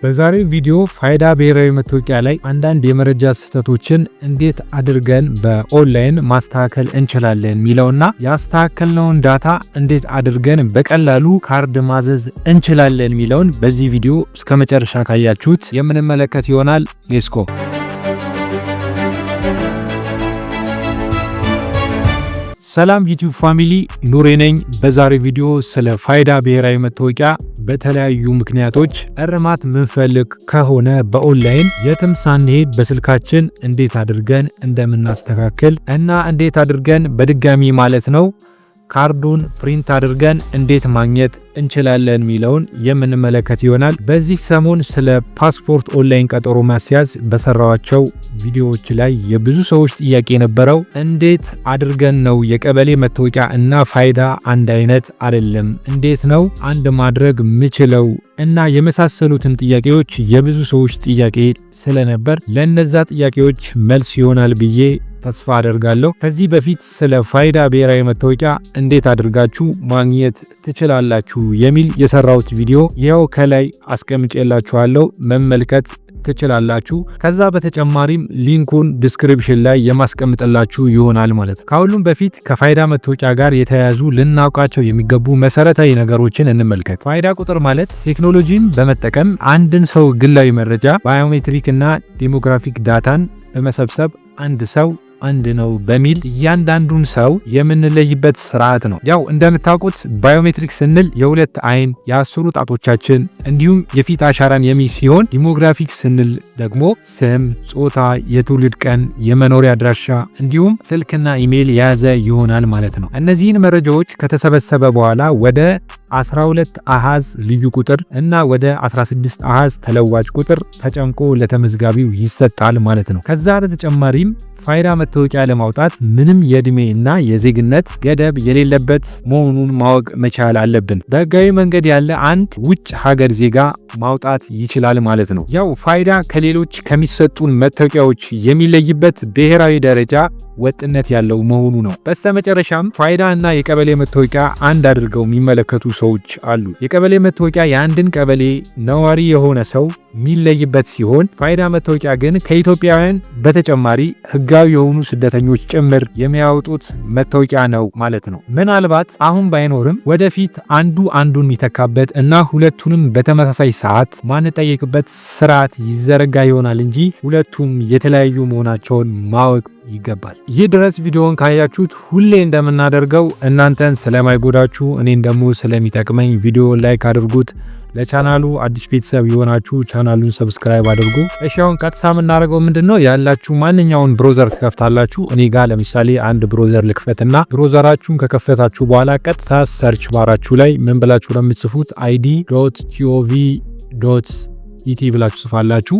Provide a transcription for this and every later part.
በዛሬው ቪዲዮ ፋይዳ ብሔራዊ መታወቂያ ላይ አንዳንድ የመረጃ ስህተቶችን እንዴት አድርገን በኦንላይን ማስተካከል እንችላለን ሚለውና ያስተካከልነውን ዳታ እንዴት አድርገን በቀላሉ ካርድ ማዘዝ እንችላለን ሚለውን በዚህ ቪዲዮ እስከመጨረሻ ካያችሁት የምንመለከት ይሆናል። ሌትስ ጎ። ሰላም ዩቲዩብ ፋሚሊ፣ ኑሬ ነኝ። በዛሬው ቪዲዮ ስለ ፋይዳ ብሔራዊ መታወቂያ በተለያዩ ምክንያቶች እርማት ምንፈልግ ከሆነ በኦንላይን የትም ሳንሄድ በስልካችን እንዴት አድርገን እንደምናስተካክል እና እንዴት አድርገን በድጋሚ ማለት ነው ካርዱን ፕሪንት አድርገን እንዴት ማግኘት እንችላለን ሚለውን የምንመለከት ይሆናል። በዚህ ሰሞን ስለ ፓስፖርት ኦንላይን ቀጠሮ ማስያዝ በሰራዋቸው ቪዲዮዎች ላይ የብዙ ሰዎች ጥያቄ ነበረው። እንዴት አድርገን ነው የቀበሌ መታወቂያ እና ፋይዳ አንድ አይነት አይደለም፣ እንዴት ነው አንድ ማድረግ ምችለው እና የመሳሰሉትን ጥያቄዎች የብዙ ሰዎች ጥያቄ ስለነበር ለነዛ ጥያቄዎች መልስ ይሆናል ብዬ ተስፋ አደርጋለሁ። ከዚህ በፊት ስለ ፋይዳ ብሔራዊ መታወቂያ እንዴት አድርጋችሁ ማግኘት ትችላላችሁ የሚል የሰራሁት ቪዲዮ ይኸው ከላይ አስቀምጬላችኋለሁ፣ መመልከት ትችላላችሁ። ከዛ በተጨማሪም ሊንኩን ዲስክሪፕሽን ላይ የማስቀምጥላችሁ ይሆናል ማለት ነው። ከሁሉም በፊት ከፋይዳ መታወቂያ ጋር የተያያዙ ልናውቃቸው የሚገቡ መሰረታዊ ነገሮችን እንመልከት። ፋይዳ ቁጥር ማለት ቴክኖሎጂን በመጠቀም አንድን ሰው ግላዊ መረጃ ባዮሜትሪክ እና ዴሞግራፊክ ዳታን በመሰብሰብ አንድ ሰው አንድ ነው በሚል እያንዳንዱን ሰው የምንለይበት ስርዓት ነው። ያው እንደምታውቁት ባዮሜትሪክ ስንል የሁለት አይን፣ የአስሩ ጣቶቻችን እንዲሁም የፊት አሻራን የሚይዝ ሲሆን ዲሞግራፊክ ስንል ደግሞ ስም፣ ጾታ፣ የትውልድ ቀን፣ የመኖሪያ አድራሻ እንዲሁም ስልክና ኢሜይል የያዘ ይሆናል ማለት ነው። እነዚህን መረጃዎች ከተሰበሰበ በኋላ ወደ 12 አሃዝ ልዩ ቁጥር እና ወደ 16 አሃዝ ተለዋጭ ቁጥር ተጨምቆ ለተመዝጋቢው ይሰጣል ማለት ነው። ከዛ በተጨማሪም ፋይዳ መታወቂያ ለማውጣት ምንም የእድሜ እና የዜግነት ገደብ የሌለበት መሆኑን ማወቅ መቻል አለብን። በህጋዊ መንገድ ያለ አንድ ውጭ ሀገር ዜጋ ማውጣት ይችላል ማለት ነው። ያው ፋይዳ ከሌሎች ከሚሰጡን መታወቂያዎች የሚለይበት ብሔራዊ ደረጃ ወጥነት ያለው መሆኑ ነው። በስተመጨረሻም ፋይዳ እና የቀበሌ መታወቂያ አንድ አድርገው የሚመለከቱ ሰዎች አሉ። የቀበሌ መታወቂያ የአንድን ቀበሌ ነዋሪ የሆነ ሰው የሚለይበት ሲሆን ፋይዳ መታወቂያ ግን ከኢትዮጵያውያን በተጨማሪ ህጋዊ የሆኑ ስደተኞች ጭምር የሚያወጡት መታወቂያ ነው ማለት ነው። ምናልባት አሁን ባይኖርም ወደፊት አንዱ አንዱን የሚተካበት እና ሁለቱንም በተመሳሳይ ሰዓት ማንጠየቅበት ስርዓት ይዘረጋ ይሆናል እንጂ ሁለቱም የተለያዩ መሆናቸውን ማወቅ ይገባል። ይህ ድረስ ቪዲዮውን ካያችሁት ሁሌ እንደምናደርገው እናንተን ስለማይጎዳችሁ እኔን ደግሞ ስለሚጠቅመኝ ቪዲዮ ላይክ አድርጉት። ለቻናሉ አዲስ ቤተሰብ የሆናችሁ ቻናሉን ሰብስክራይብ አድርጉ። እሺ አሁን ቀጥታ የምናደርገው ምንድነው? ያላችሁ ማንኛውን ብሮዘር ትከፍታላችሁ። እኔ ጋር ለምሳሌ አንድ ብሮዘር ልክፈትና ብሮዘራችሁን ከከፈታችሁ በኋላ ቀጥታ ሰርች ባራችሁ ላይ ምን ብላችሁ ነው የምትጽፉት? id.gov.it ብላችሁ ጽፋላችሁ።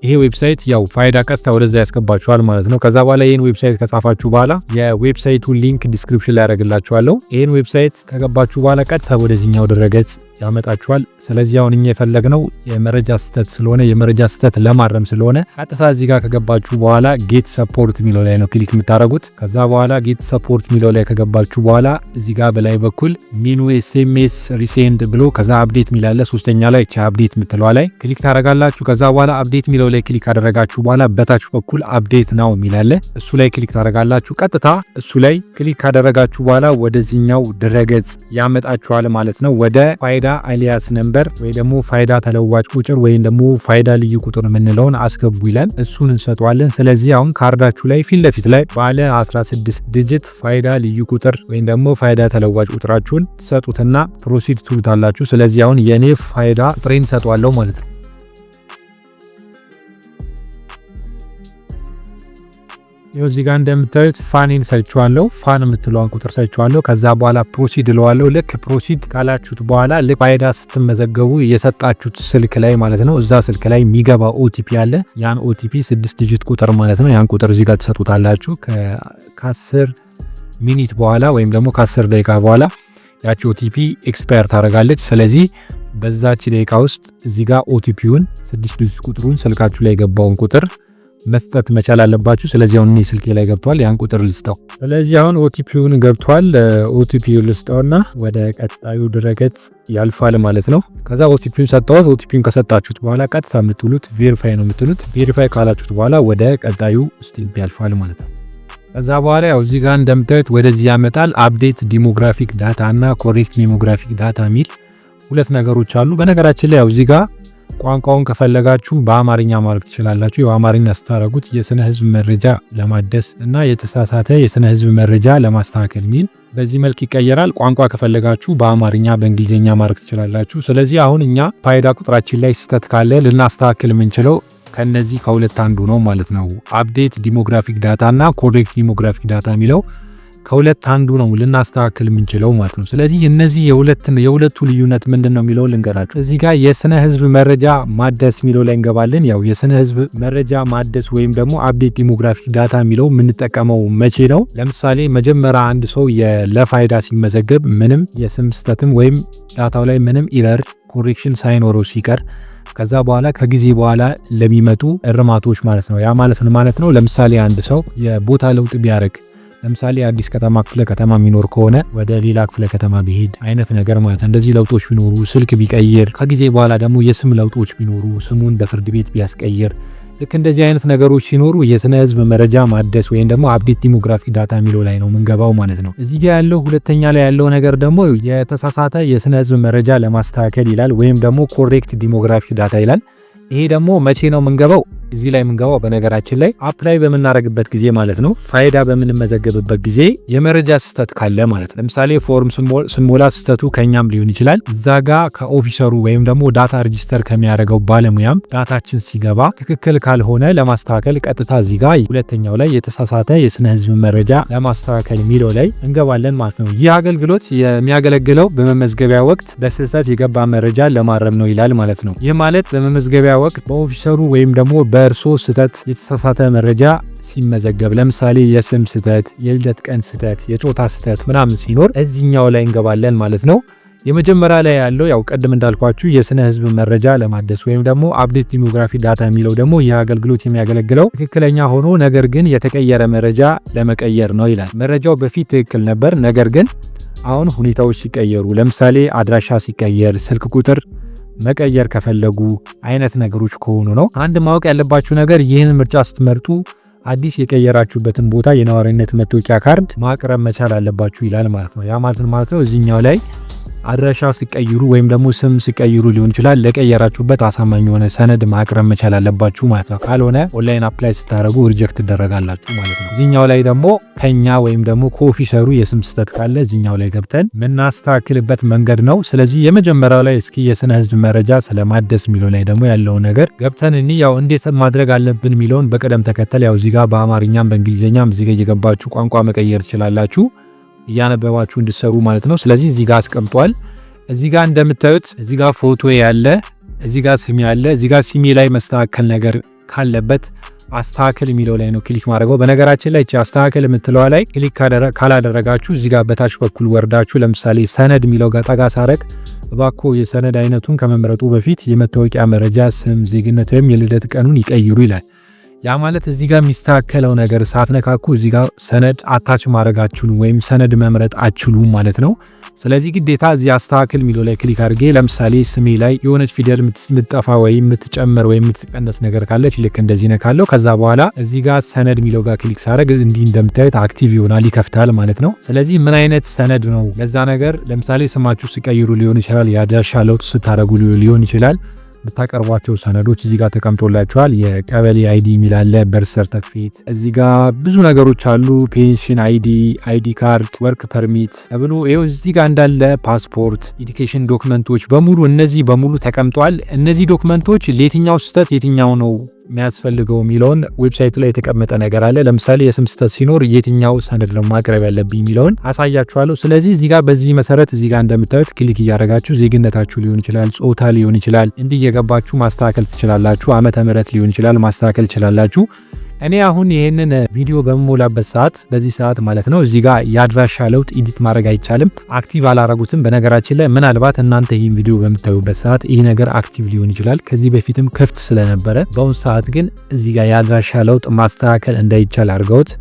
ይሄ ዌብሳይት ያው ፋይዳ ቀጥታ ወደዛ ያስገባችኋል ማለት ነው። ከዛ በኋላ ይሄን ዌብሳይት ከጻፋችሁ በኋላ የዌብሳይቱን ሊንክ ዲስክሪፕሽን ላይ ያደርግላችኋለሁ። ይሄን ዌብሳይት ከገባችሁ በኋላ ቀጥታ ወደዚህኛው ድረገጽ ያመጣችኋል። ስለዚህ አሁን እኛ የፈለግነው የመረጃ ስህተት ስለሆነ የመረጃ ስህተት ለማረም ስለሆነ ቀጥታ እዚህ ጋር ከገባችሁ በኋላ ጌት ሰፖርት ሚለው ላይ ነው ክሊክ የምታደርጉት። ከዛ በኋላ ጌት ሰፖርት ሚለው ላይ ከገባችሁ በኋላ እዚህ ጋር በላይ በኩል ሚኑ ኤስኤምኤስ ሪሴንድ ብሎ ከዛ አፕዴት ሚላለ ሶስተኛ ላይ አፕዴት የምትለዋ ላይ ክሊክ ታደርጋላችሁ። ከዛ በኋላ አፕዴት ሚለው ላይ ክሊክ አደረጋችሁ በኋላ በታች በኩል አፕዴት ናው ሚላለ እሱ ላይ ክሊክ ታደርጋላችሁ። ቀጥታ እሱ ላይ ክሊክ ካደረጋችሁ በኋላ ወደዚህኛው ድረገጽ ያመጣችኋል ማለት ነው። ወደ ፋይዳ አሊያስ ነምበር ወይ ደግሞ ፋይዳ ተለዋጭ ቁጥር ወይ ደግሞ ፋይዳ ልዩ ቁጥር የምንለውን አስገቡ ይላል። እሱን እንሰጧለን። ስለዚህ አሁን ካርዳችሁ ላይ ፊት ለፊት ላይ ባለ 16 ዲጂት ፋይዳ ልዩ ቁጥር ወይ ደግሞ ፋይዳ ተለዋጭ ቁጥራችሁን ትሰጡትና ፕሮሲድ ትሉታላችሁ። ስለዚህ አሁን የኔ ፋይዳ ቁጥሬን ሰጧለሁ ማለት ነው። ይኸው እዚህ ጋር እንደምታዩት ፋኔን ሰጥቻለሁ። ፋን የምትለዋን ቁጥር ሰጥቻለሁ። ከዛ በኋላ ፕሮሲድ እለዋለሁ። ልክ ፕሮሲድ ካላችሁት በኋላ ልክ ፋይዳ ስትመዘገቡ የሰጣችሁት ስልክ ላይ ማለት ነው እዛ ስልክ ላይ የሚገባ ኦቲፒ አለ። ያን ኦቲፒ 6 ዲጂት ቁጥር ማለት ነው። ያን ቁጥር እዚህ ጋር ትሰጡታላችሁ። ከ10 ሚኒት በኋላ ወይም ደግሞ ከ10 ደቂቃ በኋላ ያቺ ኦቲፒ ኤክስፓየር ታደርጋለች። ስለዚህ በዛች ደቂቃ ውስጥ እዚህ ጋር ኦቲፒውን 6 ዲጂት ቁጥሩን ስልካችሁ ላይ የገባውን ቁጥር መስጠት መቻል አለባችሁ። ስለዚህ አሁን እኔ ስልኬ ላይ ገብቷል፣ ያን ቁጥር ልስጠው። ስለዚህ አሁን ኦቲፒውን ገብቷል። ኦቲፒውን ልስጠውና ወደ ቀጣዩ ድረገጽ ያልፋል ማለት ነው። ከዛ ኦቲፒውን ሰጣሁት። ኦቲፒውን ከሰጣችሁት በኋላ ቀጥታ የምትሉት ቬሪፋይ ነው የምትሉት። ቬሪፋይ ካላችሁት በኋላ ወደ ቀጣዩ ስቴፕ ያልፋል ማለት ነው። ከዛ በኋላ ያው እዚህ ጋር እንደምታዩት ወደዚህ ያመጣል። አፕዴት ዲሞግራፊክ ዳታ እና ኮሬክት ዲሞግራፊክ ዳታ የሚል ሁለት ነገሮች አሉ። በነገራችን ላይ ያው እዚህ ጋር ቋንቋውን ከፈለጋችሁ በአማርኛ ማድረግ ትችላላችሁ። ያው አማርኛ ስታረጉት የስነ ህዝብ መረጃ ለማደስ እና የተሳሳተ የስነ ህዝብ መረጃ ለማስተካከል ሚል በዚህ መልክ ይቀየራል። ቋንቋ ከፈለጋችሁ በአማርኛ በእንግሊዝኛ ማድረግ ትችላላችሁ። ስለዚህ አሁን እኛ ፋይዳ ቁጥራችን ላይ ስህተት ካለ ልናስተካክል የምንችለው ከነዚህ ከሁለት አንዱ ነው ማለት ነው። አፕዴት ዲሞግራፊክ ዳታ እና ኮሬክት ዲሞግራፊክ ዳታ የሚለው ከሁለት አንዱ ነው ልናስተካክል የምንችለው ማለት ነው። ስለዚህ እነዚህ የሁለቱ ልዩነት ምንድነው የሚለው ልንገራችሁ። እዚህ ጋር የስነ ህዝብ መረጃ ማደስ የሚለው ላይ እንገባለን። ያው የስነ ህዝብ መረጃ ማደስ ወይም ደግሞ አፕዴት ዲሞግራፊክ ዳታ የሚለው የምንጠቀመው መቼ ነው? ለምሳሌ መጀመሪያ አንድ ሰው ለፋይዳ ሲመዘገብ ምንም የስም ስህተትም ወይም ዳታው ላይ ምንም ኢረር ኮሬክሽን ሳይኖረው ሲቀር ከዛ በኋላ ከጊዜ በኋላ ለሚመጡ እርማቶች ማለት ነው። ያ ማለት ምን ማለት ነው? ለምሳሌ አንድ ሰው የቦታ ለውጥ ቢያደርግ ለምሳሌ አዲስ ከተማ ክፍለ ከተማ የሚኖር ከሆነ ወደ ሌላ ክፍለ ከተማ ቢሄድ አይነት ነገር ማለት ነው። እንደዚህ ለውጦች ቢኖሩ፣ ስልክ ቢቀይር፣ ከጊዜ በኋላ ደግሞ የስም ለውጦች ቢኖሩ፣ ስሙን በፍርድ ቤት ቢያስቀይር፣ ልክ እንደዚህ አይነት ነገሮች ሲኖሩ የስነ ህዝብ መረጃ ማደስ ወይም ደግሞ አፕዴት ዲሞግራፊክ ዳታ የሚለው ላይ ነው ምንገባው ማለት ነው። እዚህ ጋር ያለው ሁለተኛ ላይ ያለው ነገር ደግሞ የተሳሳተ የስነ ህዝብ መረጃ ለማስተካከል ይላል፣ ወይም ደግሞ ኮሬክት ዲሞግራፊክ ዳታ ይላል። ይሄ ደግሞ መቼ ነው ምንገባው? እዚህ ላይ ምንገባው በነገራችን ላይ አፕላይ በምናደርግበት ጊዜ ማለት ነው። ፋይዳ በምንመዘገብበት ጊዜ የመረጃ ስህተት ካለ ማለት ነው። ለምሳሌ ፎርም ስንሞላ ስህተቱ ከኛም ሊሆን ይችላል። እዛ ጋ ከኦፊሰሩ ወይም ደግሞ ዳታ ሬጂስተር ከሚያደርገው ባለሙያም ዳታችን ሲገባ ትክክል ካልሆነ ለማስተካከል ቀጥታ እዚህ ጋ ሁለተኛው ላይ የተሳሳተ የስነ ህዝብ መረጃ ለማስተካከል የሚለው ላይ እንገባለን ማለት ነው። ይህ አገልግሎት የሚያገለግለው በመመዝገቢያ ወቅት በስህተት የገባ መረጃ ለማረም ነው ይላል ማለት ነው። ይህ ማለት በመመዝገቢያ ወቅት በኦፊሰሩ ወይም ደግሞ በእርሶ ስህተት የተሳሳተ መረጃ ሲመዘገብ ለምሳሌ የስም ስህተት፣ የልደት ቀን ስህተት፣ የጾታ ስህተት ምናምን ሲኖር እዚህኛው ላይ እንገባለን ማለት ነው። የመጀመሪያ ላይ ያለው ያው ቀድም እንዳልኳችሁ የስነ ህዝብ መረጃ ለማደስ ወይም ደግሞ አፕዴት ዲሞግራፊክ ዳታ የሚለው ደግሞ ይህ አገልግሎት የሚያገለግለው ትክክለኛ ሆኖ ነገር ግን የተቀየረ መረጃ ለመቀየር ነው ይላል። መረጃው በፊት ትክክል ነበር፣ ነገር ግን አሁን ሁኔታዎች ሲቀየሩ ለምሳሌ አድራሻ ሲቀየር፣ ስልክ ቁጥር መቀየር ከፈለጉ አይነት ነገሮች ከሆኑ ነው። አንድ ማወቅ ያለባችሁ ነገር ይህን ምርጫ ስትመርጡ አዲስ የቀየራችሁበትን ቦታ የነዋሪነት መታወቂያ ካርድ ማቅረብ መቻል አለባችሁ ይላል ማለት ነው። ያ ማለት ነው እዚህኛው ላይ አድራሻ ሲቀይሩ ወይም ደግሞ ስም ሲቀይሩ ሊሆን ይችላል ለቀየራችሁበት አሳማኝ የሆነ ሰነድ ማቅረብ መቻል አለባችሁ ማለት ነው። ካልሆነ ኦንላይን አፕላይ ስታደርጉ ሪጀክት ትደረጋላችሁ ማለት ነው። እዚህኛው ላይ ደግሞ ከኛ ወይም ደግሞ ከኦፊሰሩ የስም ስህተት ካለ እዚህኛው ላይ ገብተን ምናስተካክልበት መንገድ ነው። ስለዚህ የመጀመሪያው ላይ እስኪ የስነ ህዝብ መረጃ ስለማደስ የሚለው ላይ ደግሞ ያለው ነገር ገብተን ያው እንዴት ማድረግ አለብን የሚለውን በቅደም ተከተል ያው እዚህ ጋር በአማርኛም በእንግሊዝኛም እዚህ ጋር እየገባችሁ ቋንቋ መቀየር ትችላላችሁ እያነበባችሁ እንድሰሩ ማለት ነው። ስለዚህ እዚህ ጋር አስቀምጧል። እዚህ ጋር እንደምታዩት እዚህ ጋር ፎቶ ያለ፣ እዚህ ጋር ስም ያለ፣ እዚህ ጋር ሲሚ ላይ መስተካከል ነገር ካለበት አስተካከል የሚለው ላይ ነው ክሊክ ማድረገው። በነገራችን ላይ እቺ አስተካከል የምትለዋ ላይ ክሊክ ካላደረጋችሁ እዚህ ጋር በታች በኩል ወርዳችሁ ለምሳሌ ሰነድ የሚለው ጋር ጠጋ ሳረግ እባክዎ የሰነድ አይነቱን ከመምረጡ በፊት የመታወቂያ መረጃ፣ ስም፣ ዜግነት ወይም የልደት ቀኑን ይቀይሩ ይላል። ያ ማለት እዚህ ጋር የሚስተካከለው ነገር ሳትነካኩ እዚህ ጋር ሰነድ አታች ማድረግ አትችሉም ወይም ሰነድ መምረጥ አትችሉም ማለት ነው። ስለዚህ ግዴታ እዚህ አስተካክል የሚለው ላይ ክሊክ አድርጌ ለምሳሌ ስሜ ላይ የሆነች ፊደል የምትጠፋ ወይም የምትጨመር ወይም የምትቀነስ ነገር ካለች ልክ እንደዚህ ነካለው። ከዛ በኋላ እዚህ ጋር ሰነድ የሚለው ጋር ክሊክ ሳደርግ እንዲህ እንደምታዩት አክቲቭ ይሆናል፣ ይከፍታል ማለት ነው። ስለዚህ ምን አይነት ሰነድ ነው ለዛ ነገር ለምሳሌ ስማችሁ ሲቀይሩ ሊሆን ይችላል፣ የአድራሻ ለውጥ ስታደርጉ ሊሆን ይችላል። የምታቀርቧቸው ሰነዶች እዚህ ጋር ተቀምጦላችኋል። የቀበሌ አይዲ ሚላለ፣ በርዝ ሰርተፊኬት፣ እዚህ ጋር ብዙ ነገሮች አሉ። ፔንሽን አይዲ ካርድ፣ ወርክ ፐርሚት ተብሎ ይኸው እዚህ ጋር እንዳለ ፓስፖርት፣ ኤዱኬሽን ዶክመንቶች በሙሉ እነዚህ በሙሉ ተቀምጧል። እነዚህ ዶክመንቶች ለየትኛው ስህተት የትኛው ነው የሚያስፈልገው የሚለውን ዌብሳይቱ ላይ የተቀመጠ ነገር አለ። ለምሳሌ የስም ስህተት ሲኖር የትኛው ሰነድ ነው ማቅረብ ያለብኝ የሚለውን አሳያችኋለሁ። ስለዚህ እዚህ ጋር በዚህ መሰረት እዚህ ጋር እንደምታዩት ክሊክ እያደረጋችሁ ዜግነታችሁ ሊሆን ይችላል፣ ጾታ ሊሆን ይችላል፣ እንዲህ እየገባችሁ ማስተካከል ትችላላችሁ። ዓመተ ምህረት ሊሆን ይችላል ማስተካከል ትችላላችሁ። እኔ አሁን ይሄንን ቪዲዮ በመሞላበት ሰዓት በዚህ ሰዓት ማለት ነው እዚህ ጋር የአድራሻ ለውጥ ኤዲት ማድረግ አይቻልም። አክቲቭ አላረጉትም። በነገራችን ላይ ምናልባት እናንተ ይህን ቪዲዮ በምታዩበት ሰዓት ይህ ነገር አክቲቭ ሊሆን ይችላል። ከዚህ በፊትም ክፍት ስለነበረ በአሁኑ ሰዓት ግን እዚህ ጋር የአድራሻ ለውጥ ማስተካከል እንዳይቻል አድርገውት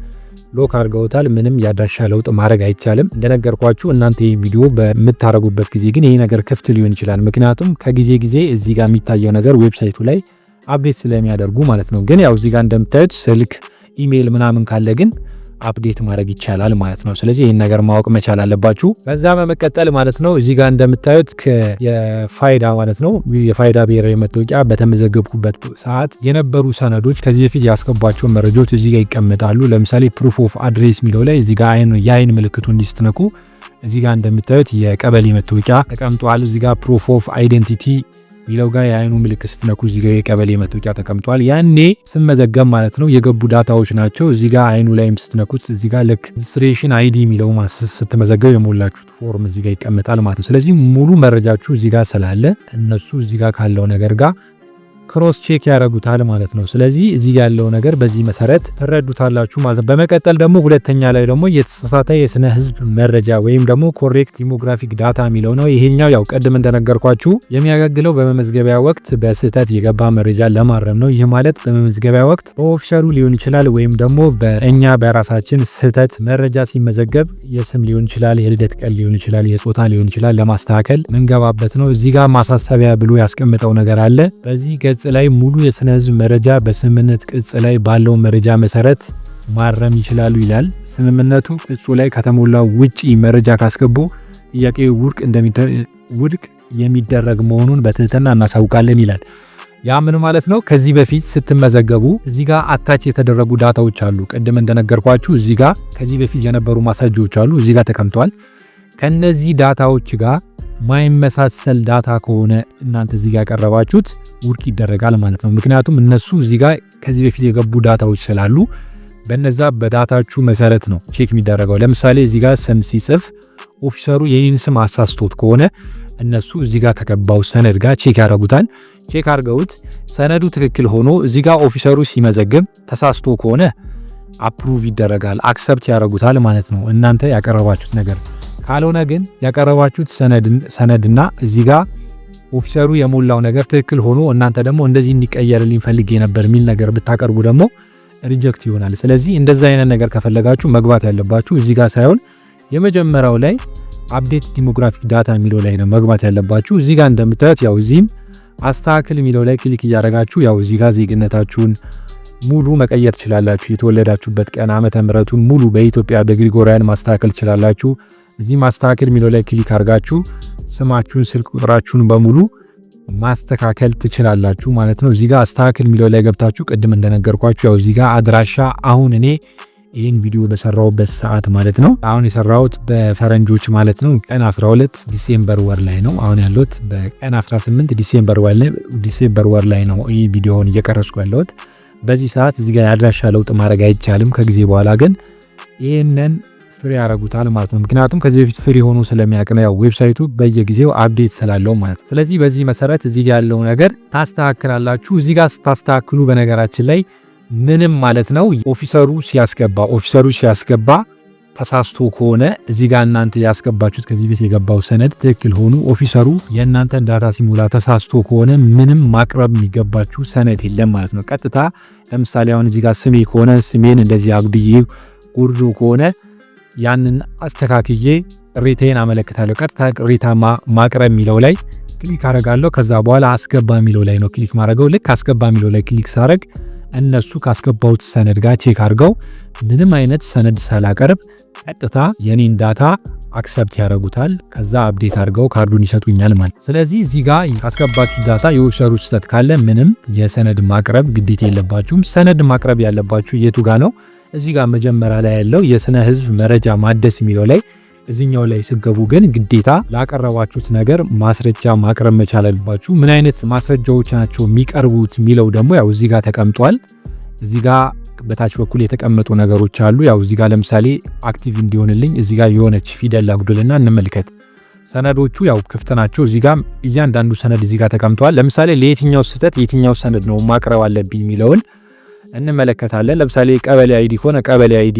ሎክ አድርገውታል። ምንም የአድራሻ ለውጥ ማድረግ አይቻልም። እንደነገርኳችሁ እናንተ ይህ ቪዲዮ በምታረጉበት ጊዜ ግን ይሄ ነገር ክፍት ሊሆን ይችላል። ምክንያቱም ከጊዜ ጊዜ እዚህ ጋር የሚታየው ነገር ዌብሳይቱ ላይ አፕዴት ስለሚያደርጉ ማለት ነው። ግን ያው እዚህ ጋር እንደምታዩት ስልክ፣ ኢሜል ምናምን ካለ ግን አፕዴት ማድረግ ይቻላል ማለት ነው። ስለዚህ ይህን ነገር ማወቅ መቻል አለባችሁ። ከዛ በመቀጠል ማለት ነው እዚህ ጋር እንደምታዩት የፋይዳ ማለት ነው የፋይዳ ብሔራዊ መታወቂያ በተመዘገብኩበት ሰዓት የነበሩ ሰነዶች ከዚህ በፊት ያስገቧቸው መረጃዎች እዚህ ጋር ይቀመጣሉ። ለምሳሌ ፕሩፍ ኦፍ አድሬስ የሚለው ላይ እዚህ ጋር የአይን ምልክቱ እንዲስትነኩ እዚህ ጋር እንደምታዩት የቀበሌ መታወቂያ ተቀምጧል። እዚህ ጋር ፕሩፍ ኦፍ አይዴንቲቲ ሚለው ጋር የአይኑ ምልክት ስትነኩ እዚህ ጋር የቀበሌ መታወቂያ ተቀምጧል። ያኔ ስመዘገብ ማለት ነው የገቡ ዳታዎች ናቸው። እዚህ ጋር አይኑ ላይም ስትነኩት እዚህ ጋር ልክ ሬጅስትሬሽን አይዲ ሚለው ስትመዘገብ የሞላችሁት ፎርም እዚህ ጋር ይቀመጣል ማለት ነው። ስለዚህ ሙሉ መረጃችሁ እዚህ ጋር ስላለ እነሱ እዚህ ጋር ካለው ነገር ጋር ክሮስ ቼክ ያደርጉታል ማለት ነው። ስለዚህ እዚህ ያለው ነገር በዚህ መሰረት ትረዱታላችሁ ማለት ነው። በመቀጠል ደግሞ ሁለተኛ ላይ ደግሞ የተሳሳተ የስነ ህዝብ መረጃ ወይም ደግሞ ኮሬክት ዲሞግራፊክ ዳታ የሚለው ነው። ይሄኛው ያው ቀድም እንደነገርኳችሁ የሚያገለግለው በመመዝገቢያ ወቅት በስህተት የገባ መረጃ ለማረም ነው። ይህ ማለት በመመዝገቢያ ወቅት በኦፊሻሉ ሊሆን ይችላል ወይም ደግሞ በእኛ በራሳችን ስህተት መረጃ ሲመዘገብ የስም ሊሆን ይችላል፣ የልደት ቀን ሊሆን ይችላል፣ የጾታ ሊሆን ይችላል ለማስተካከል ምንገባበት ነው። እዚህ ጋር ማሳሰቢያ ብሎ ያስቀምጠው ነገር አለ። በዚህ ገጽ ላይ ሙሉ የስነ ህዝብ መረጃ በስምምነት ቅጽ ላይ ባለው መረጃ መሰረት ማረም ይችላሉ ይላል። ስምምነቱ ቅጹ ላይ ከተሞላው ውጪ መረጃ ካስገቡ ጥያቄው ውድቅ የሚደረግ መሆኑን በትህትና እናሳውቃለን ይላል። ያ ምን ማለት ነው? ከዚህ በፊት ስትመዘገቡ እዚህ ጋር አታች የተደረጉ ዳታዎች አሉ። ቅድም እንደነገርኳችሁ እዚህ ጋር ከዚህ በፊት የነበሩ ማሳጆች አሉ እዚህ ጋር ተቀምጧል። ከነዚህ ዳታዎች ጋር ማይመሳሰል ዳታ ከሆነ እናንተ እዚህ ጋር ያቀረባችሁት ውድቅ ይደረጋል ማለት ነው። ምክንያቱም እነሱ እዚህ ጋር ከዚህ በፊት የገቡ ዳታዎች ስላሉ በነዛ በዳታችሁ መሰረት ነው ቼክ የሚደረገው። ለምሳሌ እዚህ ጋር ስም ሲጽፍ ኦፊሰሩ የኔን ስም አሳስቶት ከሆነ እነሱ እዚህ ጋር ከገባው ሰነድ ጋር ቼክ ያደርጉታል። ቼክ አድርገውት ሰነዱ ትክክል ሆኖ እዚህ ጋር ኦፊሰሩ ሲመዘግብ ተሳስቶ ከሆነ አፕሩቭ ይደረጋል፣ አክሰፕት ያደርጉታል ማለት ነው እናንተ ያቀረባችሁት ነገር። ካልሆነ ግን ያቀረባችሁት ሰነድና እዚህ ጋር ኦፊሰሩ የሞላው ነገር ትክክል ሆኖ እናንተ ደግሞ እንደዚህ እንዲቀየርልኝ ፈልጌ ነበር የሚል ነገር ብታቀርቡ ደግሞ ሪጀክት ይሆናል። ስለዚህ እንደዛ አይነት ነገር ከፈለጋችሁ መግባት ያለባችሁ እዚህ ጋር ሳይሆን የመጀመሪያው ላይ አፕዴት ዲሞግራፊክ ዳታ የሚለው ላይ ነው መግባት ያለባችሁ። እዚህ ጋር እንደምታዩት ያው እዚህም አስተካክል የሚለው ላይ ክሊክ እያደረጋችሁ ያው እዚህ ጋር ዜግነታችሁን ሙሉ መቀየር ትችላላችሁ። የተወለዳችሁበት ቀን ዓመተ ምሕረቱን ሙሉ በኢትዮጵያ በግሪጎሪያን ማስተካከል ትችላላችሁ። እዚህ ማስተካከል የሚለው ላይ ክሊክ አድርጋችሁ ስማችሁን፣ ስልክ ቁጥራችሁን በሙሉ ማስተካከል ትችላላችሁ ማለት ነው። እዚህ ጋር አስተካክል የሚለው ላይ ገብታችሁ ቅድም እንደነገርኳችሁ ያው እዚህ ጋር አድራሻ አሁን እኔ ይህን ቪዲዮ በሰራውበት ሰዓት ማለት ነው አሁን የሰራሁት በፈረንጆች ማለት ነው ቀን 12 ዲሴምበር ወር ላይ ነው። አሁን ያለሁት በቀን 18 ዲሴምበር ወር ላይ ነው ይህ ቪዲዮውን እየቀረጽኩ ያለሁት። በዚህ ሰዓት እዚህ ጋር የአድራሻ ለውጥ ማድረግ አይቻልም። ከጊዜ በኋላ ግን ይህንን ፍሪ ያደርጉታል ማለት ነው። ምክንያቱም ከዚህ በፊት ፍሪ ሆኖ ስለሚያውቅ ነው ያው ዌብሳይቱ በየጊዜው አፕዴት ስላለው ማለት ነው። ስለዚህ በዚህ መሰረት እዚህ ጋር ያለው ነገር ታስተካክላላችሁ። እዚህ ጋር ስታስተካክሉ በነገራችን ላይ ምንም ማለት ነው ኦፊሰሩ ሲያስገባ ተሳስቶ ከሆነ እዚህ ጋር እናንተ ያስገባችሁት ከዚህ በፊት የገባው ሰነድ ትክክል ሆኖ ኦፊሰሩ የእናንተን ዳታ ሲሞላ ተሳስቶ ከሆነ ምንም ማቅረብ የሚገባችሁ ሰነድ የለም ማለት ነው። ቀጥታ ለምሳሌ አሁን እዚህ ጋር ስሜ ከሆነ ስሜን እንደዚህ አጉድዬ ጉርዱ ከሆነ ያንን አስተካክዬ ቅሬታዬን አመለክታለሁ። ቀጥታ ቅሬታ ማቅረብ የሚለው ላይ ክሊክ አደርጋለሁ። ከዛ በኋላ አስገባ የሚለው ላይ ነው ክሊክ ማድረገው። ልክ አስገባ የሚለው ላይ ክሊክ ሳደርግ እነሱ ካስገባውት ሰነድ ጋር ቼክ አድርገው ምንም አይነት ሰነድ ሳላቀርብ ቀጥታ የኔን ዳታ አክሰፕት ያደርጉታል። ከዛ አፕዴት አድርገው ካርዱን ይሰጡኛል ማለት። ስለዚህ እዚህ ጋር ካስገባችሁ ዳታ የኦፊሰሩ ስህተት ካለ ምንም የሰነድ ማቅረብ ግዴታ የለባችሁም። ሰነድ ማቅረብ ያለባችሁ የቱ ጋር ነው? እዚህ ጋር መጀመሪያ ላይ ያለው የስነ ህዝብ መረጃ ማደስ የሚለው ላይ እዚህኛው ላይ ስገቡ ግን ግዴታ ላቀረባችሁት ነገር ማስረጃ ማቅረብ መቻል አለባችሁ። ምን አይነት ማስረጃዎች ናቸው የሚቀርቡት የሚለው ደግሞ ያው እዚህ ጋር ተቀምጧል። እዚህ ጋር በታች በኩል የተቀመጡ ነገሮች አሉ። ያው እዚህ ጋር ለምሳሌ አክቲቭ እንዲሆንልኝ እዚህ ጋር የሆነች ፊደል ላጉድልና እንመልከት። ሰነዶቹ ያው ክፍት ናቸው። እዚህ ጋር እያንዳንዱ ሰነድ እዚህ ጋር ተቀምጧል። ለምሳሌ ለየትኛው ስህተት የትኛው ሰነድ ነው ማቅረብ አለብኝ የሚለውን እንመለከታለን። ለምሳሌ ቀበሌ አይዲ ከሆነ ቀበሌ አይዲ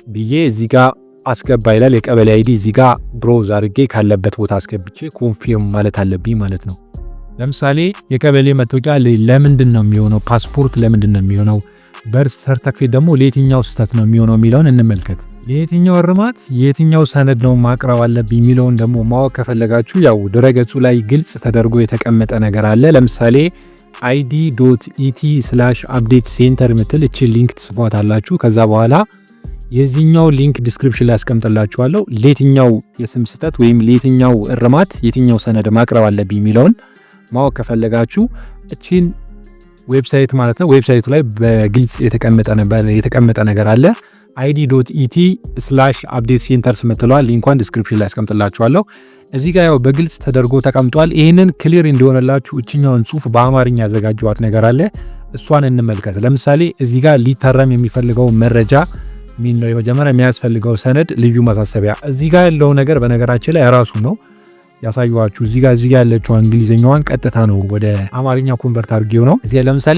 ብዬ እዚህ ጋር አስገባ ይላል። የቀበሌ አይዲ እዚህ ጋር ብሮዝ አድርጌ ካለበት ቦታ አስገብቼ ኮንፊርም ማለት አለብኝ ማለት ነው። ለምሳሌ የቀበሌ መታወቂያ ለምንድን ነው የሚሆነው? ፓስፖርት ለምንድን ነው የሚሆነው? በርዝ ሰርተፊኬት ደግሞ ለየትኛው ስህተት ነው የሚሆነው የሚለውን እንመልከት። ለየትኛው እርማት የትኛው ሰነድ ነው ማቅረብ አለብኝ የሚለውን ደግሞ ማወቅ ከፈለጋችሁ ያው ድረገጹ ላይ ግልጽ ተደርጎ የተቀመጠ ነገር አለ። ለምሳሌ id.et/update center ምትል እቺ ሊንክ ትጽፏታላችሁ። ከዛ በኋላ የዚህኛው ሊንክ ዲስክሪፕሽን ላይ አስቀምጥላችኋለሁ። ለየትኛው የስም ስህተት ወይም ለየትኛው እርማት የትኛው ሰነድ ማቅረብ አለብኝ የሚለውን ማወቅ ከፈለጋችሁ እቺን ዌብሳይት ማለት ነው ዌብሳይቱ ላይ በግልጽ የተቀመጠ ነገር አለ። id.et/update centers ምትለዋ ሊንኳን ዲስክሪፕሽን ላይ አስቀምጥላችኋለሁ። እዚህ ጋር ያው በግልጽ ተደርጎ ተቀምጧል። ይሄንን ክሊር እንዲሆንላችሁ እቺኛውን ጽሁፍ በአማርኛ ያዘጋጀዋት ነገር አለ። እሷን እንመልከት። ለምሳሌ እዚህ ጋር ሊታረም የሚፈልገው መረጃ ምን ነው? የመጀመሪያ የሚያስፈልገው ሰነድ ልዩ ማሳሰቢያ። እዚህ ጋር ያለው ነገር በነገራችን ላይ ራሱ ነው ያሳዩዋችሁ። እዚህ ጋር ያለችው እንግሊዘኛዋን ቀጥታ ነው ወደ አማርኛ ኮንቨርት አድርጌው ነው። እዚህ ለምሳሌ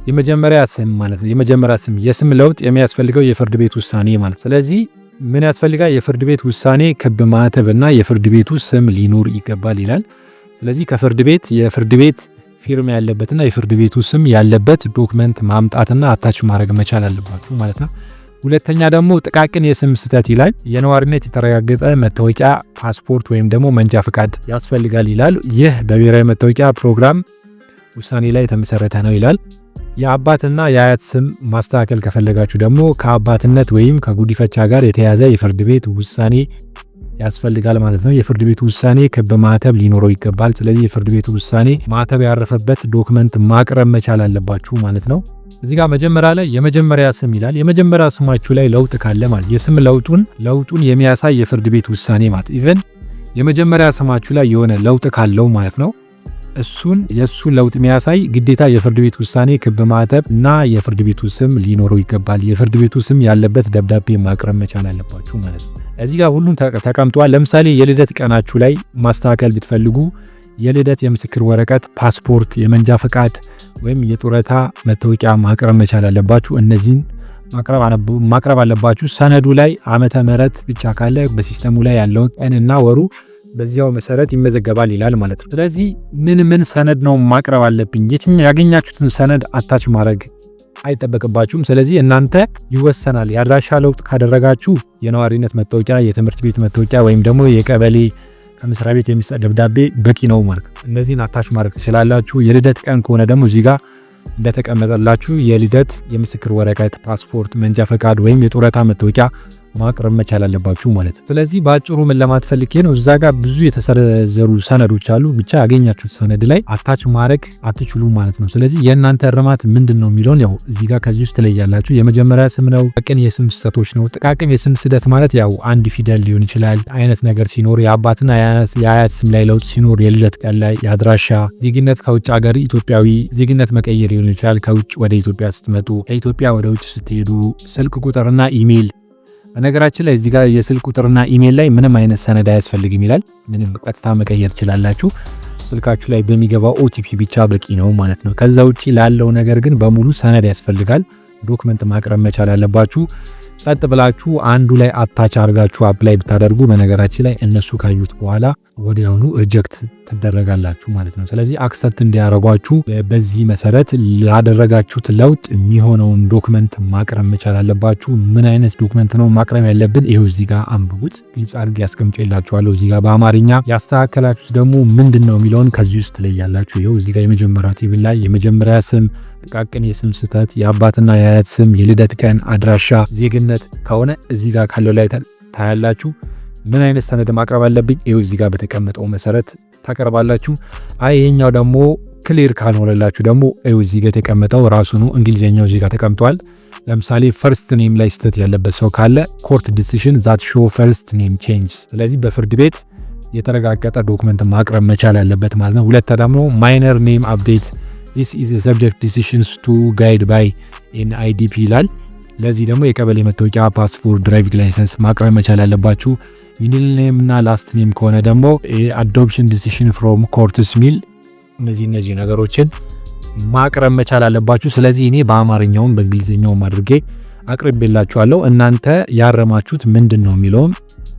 የመጀመሪያ ስም ማለት ነው። የመጀመሪያ ስም የስም ለውጥ የሚያስፈልገው የፍርድ ቤት ውሳኔ ማለት። ስለዚህ ምን ያስፈልጋል? የፍርድ ቤት ውሳኔ፣ ክብ ማህተብና የፍርድ ቤቱ ስም ሊኖር ይገባል ይላል። ስለዚህ ከፍርድ ቤት የፍርድ ቤት ፊርማ ያለበትና የፍርድ ቤቱ ስም ያለበት ዶክመንት ማምጣትና አታች ማድረግ መቻል አለባችሁ ማለት ነው። ሁለተኛ ደግሞ ጥቃቅን የስም ስህተት ይላል። የነዋሪነት የተረጋገጠ መታወቂያ፣ ፓስፖርት ወይም ደግሞ መንጃ ፍቃድ ያስፈልጋል ይላል። ይህ በብሔራዊ መታወቂያ ፕሮግራም ውሳኔ ላይ የተመሰረተ ነው ይላል። የአባትና የአያት ስም ማስተካከል ከፈለጋችሁ ደግሞ ከአባትነት ወይም ከጉዲፈቻ ጋር የተያዘ የፍርድ ቤት ውሳኔ ያስፈልጋል ማለት ነው። የፍርድ ቤቱ ውሳኔ ክብ ማህተብ ሊኖረው ይገባል። ስለዚህ የፍርድ ቤቱ ውሳኔ ማህተብ ያረፈበት ዶክመንት ማቅረብ መቻል አለባችሁ ማለት ነው። እዚህ ጋር መጀመሪያ ላይ የመጀመሪያ ስም ይላል። የመጀመሪያ ስማችሁ ላይ ለውጥ ካለ ማለት የስም ለውጡን የሚያሳይ የፍርድ ቤት ውሳኔ ማለት ኢቭን የመጀመሪያ ስማችሁ ላይ የሆነ ለውጥ ካለው ማለት ነው የሱን ለውጥ የሚያሳይ ግዴታ የፍርድ ቤት ውሳኔ ክብ ማህተብ እና የፍርድ ቤቱ ስም ሊኖረው ይገባል። የፍርድ ቤቱ ስም ያለበት ደብዳቤ ማቅረብ መቻል አለባችሁ ማለት ነው። እዚህ ጋር ሁሉም ተቀምጧል። ለምሳሌ የልደት ቀናችሁ ላይ ማስተካከል ብትፈልጉ የልደት የምስክር ወረቀት፣ ፓስፖርት፣ የመንጃ ፈቃድ ወይም የጡረታ መታወቂያ ማቅረብ መቻል አለባችሁ። እነዚህን ማቅረብ አለባችሁ። ሰነዱ ላይ ዓመተ ምህረት ብቻ ካለ በሲስተሙ ላይ ያለው ቀንና ወሩ በዚያው መሰረት ይመዘገባል ይላል ማለት ነው። ስለዚህ ምን ሰነድ ነው ማቅረብ አለብኝ? የትኛው ያገኛችሁትን ሰነድ አታች ማድረግ አይጠበቅባችሁም። ስለዚህ እናንተ ይወሰናል። የአድራሻ ለውጥ ካደረጋችሁ የነዋሪነት መታወቂያ፣ የትምህርት ቤት መታወቂያ ወይም ደግሞ የቀበሌ ከመስሪያ ቤት የሚሰጥ ደብዳቤ በቂ ነው ማለት ነው። እነዚህን አታች ማድረግ ትችላላችሁ። የልደት ቀን ከሆነ ደግሞ እዚህ ጋር እንደተቀመጠላችሁ የልደት የምስክር ወረቀት፣ ፓስፖርት፣ መንጃ ፈቃድ ወይም የጡረታ መታወቂያ ማቅረብ መቻል አለባችሁ ማለት ነው። ስለዚህ በአጭሩ ምን ለማትፈልክ ነው እዛ ጋር ብዙ የተሰረዘሩ ሰነዶች አሉ። ብቻ ያገኛችሁት ሰነድ ላይ አታች ማድረግ አትችሉ ማለት ነው። ስለዚህ የእናንተ እርማት ምንድነው የሚለውን ያው እዚህ ጋር ከዚህ ውስጥ ትለያላችሁ። የመጀመሪያ ስም ነው። ጥቃቅን የስም ስህተቶች ነው። ጥቃቅን የስም ስህተት ማለት ያው አንድ ፊደል ሊሆን ይችላል አይነት ነገር ሲኖር፣ የአባትና የአያት ስም ላይ ለውጥ ሲኖር፣ የልደት ቀን ላይ፣ የአድራሻ ዜግነት ከውጭ ሀገር ኢትዮጵያዊ ዜግነት መቀየር ሊሆን ይችላል። ከውጭ ወደ ኢትዮጵያ ስትመጡ፣ ከኢትዮጵያ ወደ ውጭ ስትሄዱ፣ ስልክ ቁጥርና ኢሜል። በነገራችን ላይ እዚህ ጋር የስልክ ቁጥርና ኢሜል ላይ ምንም አይነት ሰነድ አያስፈልግም ይላል። ምንም ቀጥታ መቀየር ትችላላችሁ። ስልካችሁ ላይ በሚገባው ኦቲፒ ብቻ በቂ ነው ማለት ነው። ከዛ ውጪ ላለው ነገር ግን በሙሉ ሰነድ ያስፈልጋል። ዶክመንት ማቅረብ መቻል አለባችሁ። ጸጥ ብላችሁ አንዱ ላይ አታች አድርጋችሁ አፕላይ ብታደርጉ በነገራችን ላይ እነሱ ካዩት በኋላ ወዲያውኑ ሪጀክት ትደረጋላችሁ ማለት ነው። ስለዚህ አክሰፕት እንዲያደርጓችሁ በዚህ መሰረት ላደረጋችሁት ለውጥ የሚሆነውን ዶክመንት ማቅረብ መቻል አለባችሁ። ምን አይነት ዶክመንት ነው ማቅረብ ያለብን? ይሄው እዚህ ጋር አንብቡት። ግልጽ አድርጌ ያስቀምጬላችኋለሁ። እዚህ ጋር በአማርኛ ያስተካከላችሁት ደግሞ ምንድነው የሚለውን ከዚህ ውስጥ ትለያላችሁ። ይሄው እዚህ ጋር የመጀመሪያው ቴብል ላይ የመጀመሪያ ስም፣ ጥቃቅን የስም ስህተት፣ የአባትና የአያት ስም፣ የልደት ቀን፣ አድራሻ፣ ዜግነት ከሆነ እዚህ ጋር ካለው ላይ ታያላችሁ። ምን አይነት ሰነድ ማቅረብ አለብኝ? ይሄው እዚህ ጋር በተቀመጠው መሰረት ታቀርባላችሁ። ይሄኛው ደግሞ ክሊር ካልሆነላችሁ ደግሞ ይሄው እዚህ ጋር የተቀመጠው ራሱ ነው። እንግሊዘኛው እዚህ ጋር ተቀምጧል። ለምሳሌ ፈርስት ኔም ላይ ስህተት ያለበት ሰው ካለ ኮርት ዲሲዥን ዛት ሾው ፈርስት ኔም ቼንጅ፣ ስለዚህ በፍርድ ቤት የተረጋገጠ ዶክመንት ማቅረብ መቻል ያለበት ማለት ነው። ሁለተኛ ደግሞ ማይነር ኔም አፕዴት this is a subject decisions to guide by NIDP ይላል። ለዚህ ደግሞ የቀበሌ መታወቂያ፣ ፓስፖርት፣ ድራይቪንግ ላይሰንስ ማቅረብ መቻል አለባችሁ። ሚድል ኔም እና ላስት ኔም ከሆነ ደግሞ አዶፕሽን ዲሲዥን ፍሮም ኮርትስ ሚል እነዚህ ነገሮችን ማቅረብ መቻል አለባችሁ። ስለዚህ እኔ በአማርኛውም በእንግሊዝኛውም አድርጌ አቅርቤላችኋለሁ። እናንተ ያረማችሁት ምንድነው የሚለውም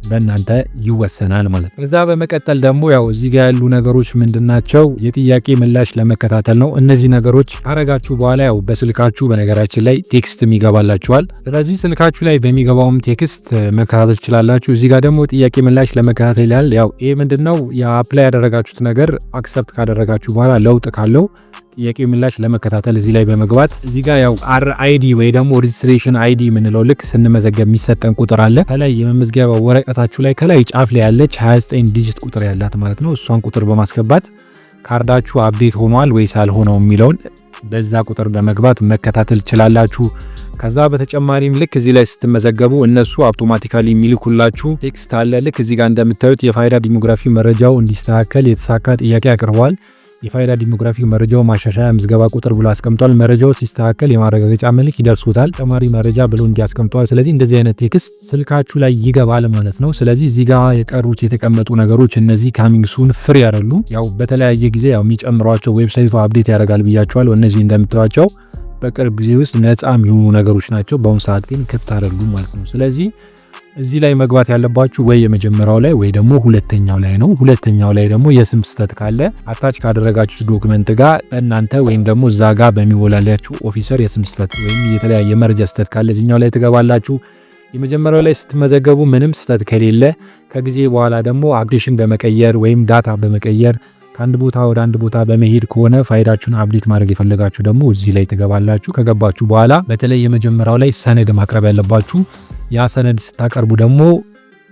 በእናንተ ይወሰናል ማለት ነው። ከዛ በመቀጠል ደግሞ ያው እዚህ ጋር ያሉ ነገሮች ምንድናቸው? የጥያቄ ምላሽ ለመከታተል ነው። እነዚህ ነገሮች አረጋችሁ በኋላ ያው በስልካችሁ በነገራችን ላይ ቴክስትም ይገባላችኋል። ስለዚህ ስልካችሁ ላይ በሚገባውም ቴክስት መከታተል ትችላላችሁ። እዚህ ጋር ደግሞ ጥያቄ ምላሽ ለመከታተል ይላል። ያው ይሄ ምንድነው የአፕላይ ያደረጋችሁት ነገር አክሰፕት ካደረጋችሁ በኋላ ለውጥ ካለው ጥያቄ ምላሽ ለመከታተል እዚህ ላይ በመግባት እዚህ ጋር ያው RID ወይ ደግሞ ሬጅስትሬሽን ID የምንለው ልክ ስንመዘገብ የሚሰጠን ቁጥር አለ። ከላይ የመመዝገቢያ ወረቀታችሁ ላይ ከላይ ጫፍ ላይ ያለች 29 ዲጂት ቁጥር ያላት ማለት ነው። እሷን ቁጥር በማስገባት ካርዳችሁ አፕዴት ሆኗል ወይስ አልሆነውም የሚለውን በዛ ቁጥር በመግባት መከታተል ትችላላችሁ። ከዛ በተጨማሪም ልክ እዚህ ላይ ስትመዘገቡ እነሱ አውቶማቲካሊ የሚልኩላችሁ ቴክስት አለ። ልክ እዚህ ጋር እንደምታዩት የፋይዳ ዲሞግራፊ መረጃው እንዲስተካከል የተሳካ ጥያቄ አቅርበዋል። የፋይዳ ዲሞግራፊ መረጃው ማሻሻያ ምዝገባ ቁጥር ብሎ አስቀምጧል። መረጃው ሲስተካከል የማረጋገጫ መልእክት ይደርሶታል ተጨማሪ መረጃ ብሎ እንዲያስቀምጧል። ስለዚህ እንደዚህ አይነት ቴክስት ስልካችሁ ላይ ይገባል ማለት ነው። ስለዚህ እዚህ ጋር የቀሩት የተቀመጡ ነገሮች እነዚህ ካሚንግ ሱን ፍሪ አይደሉ። ያው በተለያየ ጊዜ ያው የሚጨምሯቸው ዌብሳይቱ አፕዴት ያደርጋል ብያቸዋል። እነዚህ እንደምታዩቸው በቅርብ ጊዜ ውስጥ ነፃ የሚሆኑ ነገሮች ናቸው። በአሁኑ ሰዓት ግን ክፍት አይደሉም ማለት ነው። ስለዚህ እዚህ ላይ መግባት ያለባችሁ ወይ የመጀመሪያው ላይ ወይ ደግሞ ሁለተኛው ላይ ነው። ሁለተኛው ላይ ደግሞ የስም ስህተት ካለ አታች ካደረጋችሁት ዶክመንት ጋር እናንተ ወይም ደግሞ እዛ ጋር በሚሞላላችሁ ኦፊሰር የስም ስህተት ወይም የተለያየ መረጃ ስህተት ካለ እዚህኛው ላይ ትገባላችሁ። የመጀመሪያው ላይ ስትመዘገቡ ምንም ስህተት ከሌለ ከጊዜ በኋላ ደግሞ አፕዴሽን በመቀየር ወይም ዳታ በመቀየር ከአንድ ቦታ ወደ አንድ ቦታ በመሄድ ከሆነ ፋይዳችሁን አፕዴት ማድረግ የፈለጋችሁ ደግሞ እዚህ ላይ ትገባላችሁ። ከገባችሁ በኋላ በተለይ የመጀመሪያው ላይ ሰነድ ማቅረብ ያለባችሁ ያ ሰነድ ስታቀርቡ ደግሞ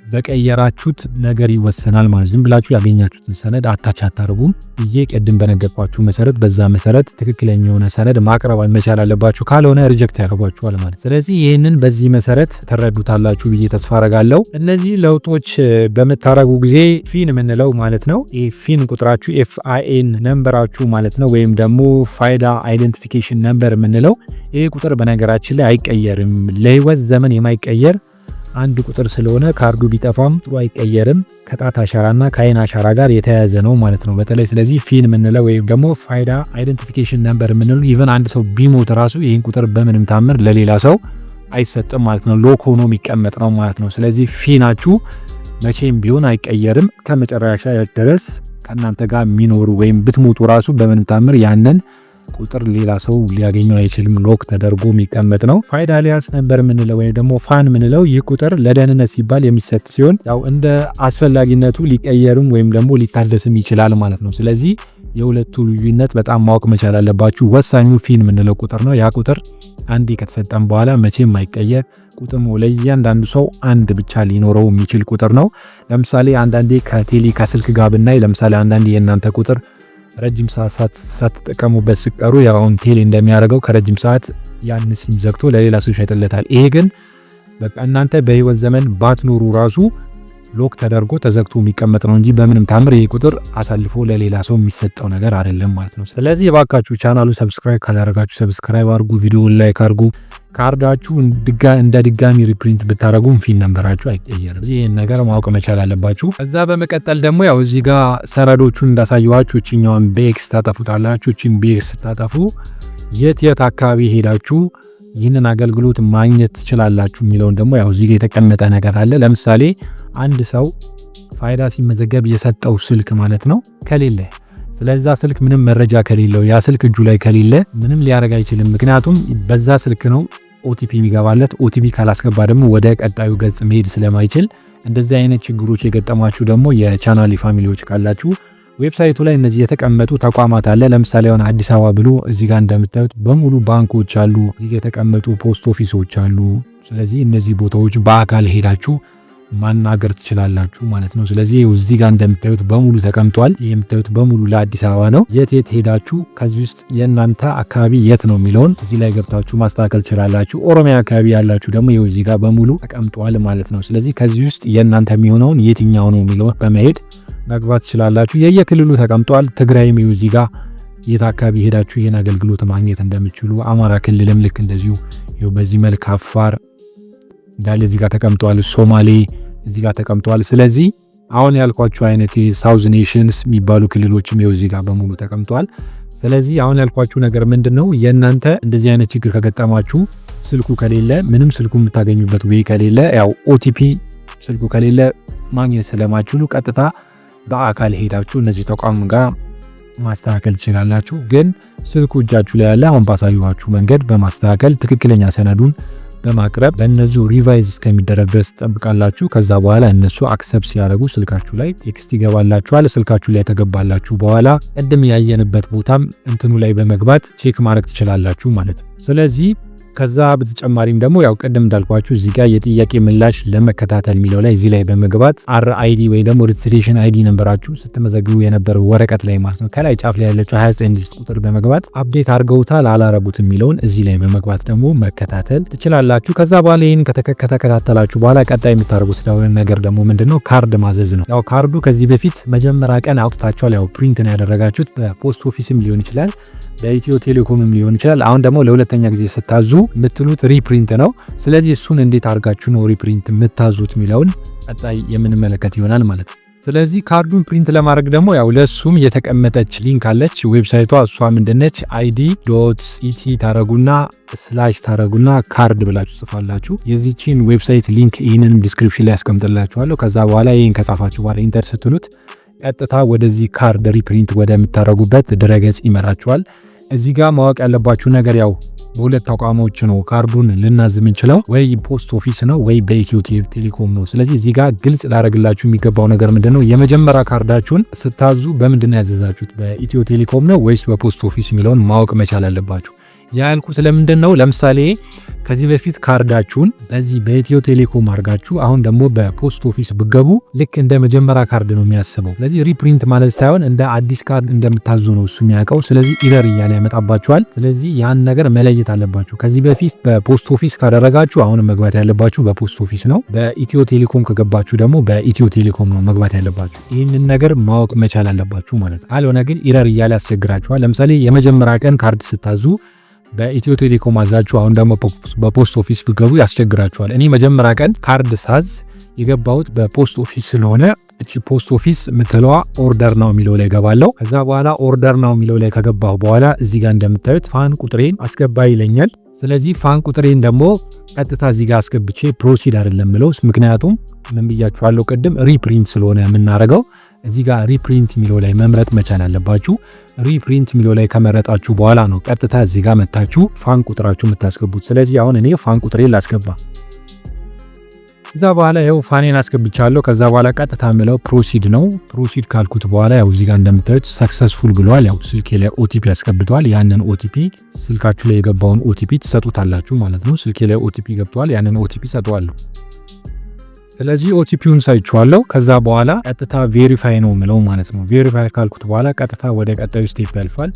በቀየራችሁት ነገር ይወሰናል ማለት። ዝም ብላችሁ ያገኛችሁትን ሰነድ አታች አታርጉም ብዬ ቀድም በነገርኳችሁ መሰረት በዛ መሰረት ትክክለኛ የሆነ ሰነድ ማቅረብ መቻል አለባችሁ። ካልሆነ ሪጀክት ያደርጓችኋል ማለት። ስለዚህ ይህንን በዚህ መሰረት ተረዱታላችሁ ብዬ ተስፋ አረጋለሁ። እነዚህ ለውጦች በምታረጉ ጊዜ ፊን የምንለው ማለት ነው። ፊን ቁጥራችሁ FIN ነምበራችሁ ማለት ነው። ወይም ደግሞ ፋይዳ አይደንቲፊኬሽን ነምበር የምንለው ይህ ቁጥር በነገራችን ላይ አይቀየርም። ለህይወት ዘመን የማይቀየር አንድ ቁጥር ስለሆነ ካርዱ ቢጠፋም ጥሩ አይቀየርም። ከጣት አሻራና ከአይን አሻራ ጋር የተያያዘ ነው ማለት ነው። በተለይ ስለዚህ ፊን የምንለው ወይም ደግሞ ፋይዳ አይደንቲፊኬሽን ነምበር የምንለው ኢቨን አንድ ሰው ቢሞት ራሱ ይህን ቁጥር በምንም ታምር ለሌላ ሰው አይሰጥም ማለት ነው። ሎክ ሆኖ የሚቀመጥ ነው ማለት ነው። ስለዚህ ፊናችሁ መቼም ቢሆን አይቀየርም። ከመጨረሻ ድረስ ከእናንተ ጋር የሚኖሩ ወይም ብትሞቱ ራሱ በምንም ታምር ያንን ቁጥር ሌላ ሰው ሊያገኘው አይችልም። ሎክ ተደርጎ የሚቀመጥ ነው። ፋይዳ አሊያስ ነምበር የምንለው ወይም ደግሞ ፋን የምንለው ይህ ቁጥር ለደህንነት ሲባል የሚሰጥ ሲሆን ያው እንደ አስፈላጊነቱ ሊቀየርም ወይም ደግሞ ሊታደስም ይችላል ማለት ነው። ስለዚህ የሁለቱ ልዩነት በጣም ማወቅ መቻል አለባችሁ። ወሳኙ ፊን የምንለው ቁጥር ነው። ያ ቁጥር አንዴ ከተሰጠን በኋላ መቼም የማይቀየር ቁጥር ነው። ለእያንዳንዱ ሰው አንድ ብቻ ሊኖረው የሚችል ቁጥር ነው። ለምሳሌ አንዳንዴ ከቴሌ ከስልክ ጋር ብናይ ለምሳሌ አንዳንዴ የእናንተ ቁጥር ረጅም ሰዓት ሳትጠቀሙበት ሲቀሩ ያው ቴሌ እንደሚያደርገው ከረጅም ሰዓት ያን ሲም ዘግቶ ለሌላ ሰው ይሸጥለታል። ይሄ ግን በቃ እናንተ በህይወት ዘመን ባትኖሩ ራሱ ሎክ ተደርጎ ተዘግቶ የሚቀመጥ ነው እንጂ በምንም ታምር ይሄ ቁጥር አሳልፎ ለሌላ ሰው የሚሰጠው ነገር አይደለም ማለት ነው። ስለዚህ የባካችሁ ቻናሉ ሰብስክራይብ ካላደረጋችሁ ሰብስክራይብ አድርጉ፣ ቪዲዮውን ላይክ አድርጉ። ካርዳችሁ እንደ ድጋሚ ሪፕሪንት ብታረጉም ፊን ነምበራችሁ አይቀየርም። ይሄን ነገር ማወቅ መቻል አለባችሁ። ከዛ በመቀጠል ደግሞ ያው እዚህ ጋር ሰነዶቹን እንዳሳየዋችሁ እቺኛውን ቤክስ ታጠፉታላችሁ። እቺን ቤክስ ታጠፉ የት አካባቢ ሄዳችሁ ይህንን አገልግሎት ማግኘት ትችላላችሁ የሚለውን ደግሞ ያው እዚህ ጋር የተቀመጠ ነገር አለ። ለምሳሌ አንድ ሰው ፋይዳ ሲመዘገብ የሰጠው ስልክ ማለት ነው ከሌለ ስለዛ ስልክ ምንም መረጃ ከሌለው ያ ስልክ እጁ ላይ ከሌለ ምንም ሊያደርግ አይችልም። ምክንያቱም በዛ ስልክ ነው OTP የሚገባለት። OTP ካላስገባ ደግሞ ወደ ቀጣዩ ገጽ መሄድ ስለማይችል እንደዚህ አይነት ችግሮች የገጠማችሁ ደግሞ የቻናሊ ፋሚሊዎች ካላችሁ ዌብሳይቱ ላይ እነዚህ የተቀመጡ ተቋማት አለ። ለምሳሌ አሁን አዲስ አበባ ብሎ እዚህ ጋር እንደምታዩት በሙሉ ባንኮች አሉ፣ እዚህ የተቀመጡ ፖስት ኦፊሶች አሉ። ስለዚህ እነዚህ ቦታዎች በአካል ሄዳችሁ ማናገር ትችላላችሁ ማለት ነው። ስለዚህ እዚህ ጋር እንደምታዩት በሙሉ ተቀምጧል። የምታዩት በሙሉ ለአዲስ አበባ ነው። የት ሄዳችሁ ከዚህ ውስጥ የእናንተ አካባቢ የት ነው የሚለውን እዚህ ላይ ገብታችሁ ማስተካከል ትችላላችሁ። ኦሮሚያ አካባቢ ያላችሁ ደግሞ ይኸው እዚህ ጋር በሙሉ ተቀምጧል ማለት ነው። ስለዚህ ከዚህ ውስጥ የእናንተ የሚሆነውን የትኛው ነው የሚለውን በመሄድ መግባት ትችላላችሁ። የየክልሉ ተቀምጧል። ትግራይም ይኸው እዚህ ጋር የት አካባቢ ሄዳችሁ ይህን አገልግሎት ማግኘት እንደምትችሉ፣ አማራ ክልልም ልክ እንደዚሁ ይኸው በዚህ መልክ፣ አፋር እንዳለ እዚህ ጋር ተቀምጧል። ሶማሌ እዚህ ጋር ተቀምጧል። ስለዚህ አሁን ያልኳችሁ አይነት ሳውዝ ኔሽንስ የሚባሉ ክልሎችም ይኸው እዚህ ጋር በሙሉ ተቀምጧል። ስለዚህ አሁን ያልኳችሁ ነገር ምንድነው የእናንተ እንደዚህ አይነት ችግር ከገጠማችሁ ስልኩ ከሌለ ምንም ስልኩ የምታገኙበት ወይ ከሌለ ያው ኦቲፒ ስልኩ ከሌለ ማግኘት ስለማችሉ ቀጥታ በአካል ሄዳችሁ እነዚህ ተቋም ጋር ማስተካከል ትችላላችሁ። ግን ስልኩ እጃችሁ ላይ ያለ አሁን ባሳየኋችሁ መንገድ በማስተካከል ትክክለኛ ሰነዱን በማቅረብ በእነዚሁ ሪቫይዝ እስከሚደረግ ድረስ ትጠብቃላችሁ። ከዛ በኋላ እነሱ አክሰፕት ሲያደርጉ ስልካችሁ ላይ ቴክስት ይገባላችኋል። ስልካችሁ ላይ ተገባላችሁ በኋላ ቅድም ያየንበት ቦታም እንትኑ ላይ በመግባት ቼክ ማድረግ ትችላላችሁ ማለት ነው። ስለዚህ ከዛ በተጨማሪም ደግሞ ያው ቀደም እንዳልኳችሁ እዚህ ጋር የጥያቄ ምላሽ ለመከታተል የሚለው ላይ እዚህ ላይ በመግባት RID ወይ ደግሞ ሬጅስትሬሽን ID ነምበራችሁ ስትመዘግቡ የነበረው ወረቀት ላይ ማለት ነው ከላይ ጫፍ ላይ ያለችው 29 ዲጂት ቁጥር በመግባት አፕዴት አድርገውታል አላረጉት የሚለውን እዚህ ላይ በመግባት ደግሞ መከታተል ትችላላችሁ። ከዛ በኋላ ይሄን ከተከታተላችሁ በኋላ ቀጣይ የምታደርጉት ነገር ደግሞ ምንድነው ካርድ ማዘዝ ነው። ያው ካርዱ ከዚህ በፊት መጀመሪያ ቀን አውጥታችኋል። ያው ፕሪንት ነው ያደረጋችሁት። በፖስት ኦፊስም ሊሆን ይችላል በኢትዮ ቴሌኮምም ሊሆን ይችላል። አሁን ደግሞ ለሁለተኛ ጊዜ ስታዙ የምትሉት ሪፕሪንት ነው። ስለዚህ እሱን እንዴት አድርጋችሁ ነው ሪፕሪንት የምታዙት የሚለውን ቀጣይ የምንመለከት ይሆናል ማለት ነው። ስለዚህ ካርዱን ፕሪንት ለማድረግ ደግሞ ያው ለሱም የተቀመጠች ሊንክ አለች ዌብሳይቷ። እሷ ምንድነች id.et ታረጉና ስላሽ ታረጉና ካርድ ብላችሁ ጽፋላችሁ። የዚህችን ዌብሳይት ሊንክ ይህንን ዲስክሪፕሽን ላይ ያስቀምጥላችኋለሁ። ከዛ በኋላ ይህን ከጻፋችሁ በኋላ ኢንተር ስትሉት ቀጥታ ወደዚህ ካርድ ሪፕሪንት ወደምታረጉበት ድረገጽ ይመራችኋል። እዚህ ጋር ማወቅ ያለባችሁ ነገር ያው በሁለት ተቋሞች ነው ካርዱን ልናዝ የምንችለው፣ ወይ ፖስት ኦፊስ ነው ወይ በኢትዮ ቴሌኮም ነው። ስለዚህ እዚህ ጋር ግልጽ ላደርግላችሁ የሚገባው ነገር ምንድነው የመጀመሪያ ካርዳችሁን ስታዙ በምንድን ነው ያዘዛችሁት በኢትዮ ቴሌኮም ነው ወይስ በፖስት ኦፊስ የሚለውን ማወቅ መቻል አለባችሁ። ያልኩ ስለምንድን ነው ለምሳሌ ከዚህ በፊት ካርዳችሁን በዚህ በኢትዮ ቴሌኮም አድርጋችሁ አሁን ደግሞ በፖስት ኦፊስ ብገቡ ልክ እንደ መጀመሪያ ካርድ ነው የሚያስበው። ስለዚህ ሪፕሪንት ማለት ሳይሆን እንደ አዲስ ካርድ እንደምታዙ ነው እሱ የሚያውቀው። ስለዚህ ኢረር እያለ ያመጣባችኋል። ስለዚህ ያን ነገር መለየት አለባችሁ። ከዚህ በፊት በፖስት ኦፊስ ካደረጋችሁ አሁን መግባት ያለባችሁ በፖስት ኦፊስ ነው። በኢትዮ ቴሌኮም ከገባችሁ ደግሞ በኢትዮ ቴሌኮም ነው መግባት ያለባችሁ። ይህንን ነገር ማወቅ መቻል አለባችሁ ማለት ነው። ካልሆነ ግን ኢረር እያለ ያስቸግራችኋል። ለምሳሌ የመጀመሪያ ቀን ካርድ ስታዙ በኢትዮ ቴሌኮም አዛችሁ አሁን ደግሞ በፖስት ኦፊስ ብገቡ ያስቸግራችኋል። እኔ መጀመሪያ ቀን ካርድ ሳዝ የገባሁት በፖስት ኦፊስ ስለሆነ እቺ ፖስት ኦፊስ ምትለዋ ኦርደር ነው የሚለው ላይ ገባለሁ። ከዛ በኋላ ኦርደር ነው የሚለው ላይ ከገባሁ በኋላ እዚህ ጋር እንደምታዩት ፋን ቁጥሬን አስገባ ይለኛል። ስለዚህ ፋን ቁጥሬን ደግሞ ቀጥታ እዚህ ጋር አስገብቼ ፕሮሲድ አይደለም ምለው፣ ምክንያቱም ምን ብያችኋለሁ ቅድም ሪፕሪንት ስለሆነ የምናደርገው እዚህ ጋር ሪፕሪንት የሚለው ላይ መምረጥ መቻል አለባችሁ። ሪፕሪንት የሚለው ላይ ከመረጣችሁ በኋላ ነው ቀጥታ እዚህ ጋር መታችሁ ፋን ቁጥራችሁ የምታስገቡት። ስለዚህ አሁን እኔ ፋን ቁጥሬን ላስገባ። ከዛ በኋላ ይኸው ፋኔን አስገብቻለሁ። ከዛ በኋላ ቀጥታ ምለው ፕሮሲድ ነው። ፕሮሲድ ካልኩት በኋላ ያው እዚህ ጋር እንደምታዩት ሰክሰስፉል ብለዋል። ያው ስልኬ ላይ ኦቲፒ ያስገብቷል። ያንን ኦቲፒ ስልካችሁ ላይ የገባውን ኦቲፒ ትሰጡታላችሁ ማለት ነው። ስልኬ ላይ ኦቲፒ ገብቷል። ያንን ኦቲፒ ሰጠዋለሁ። ስለዚህ ኦቲፒውን ሳይቻለሁ። ከዛ በኋላ ቀጥታ ቬሪፋይ ነው ምለው ማለት ነው። ቬሪፋይ ካልኩት በኋላ ቀጥታ ወደ ቀጣዩ ስቴፕ ያልፋል።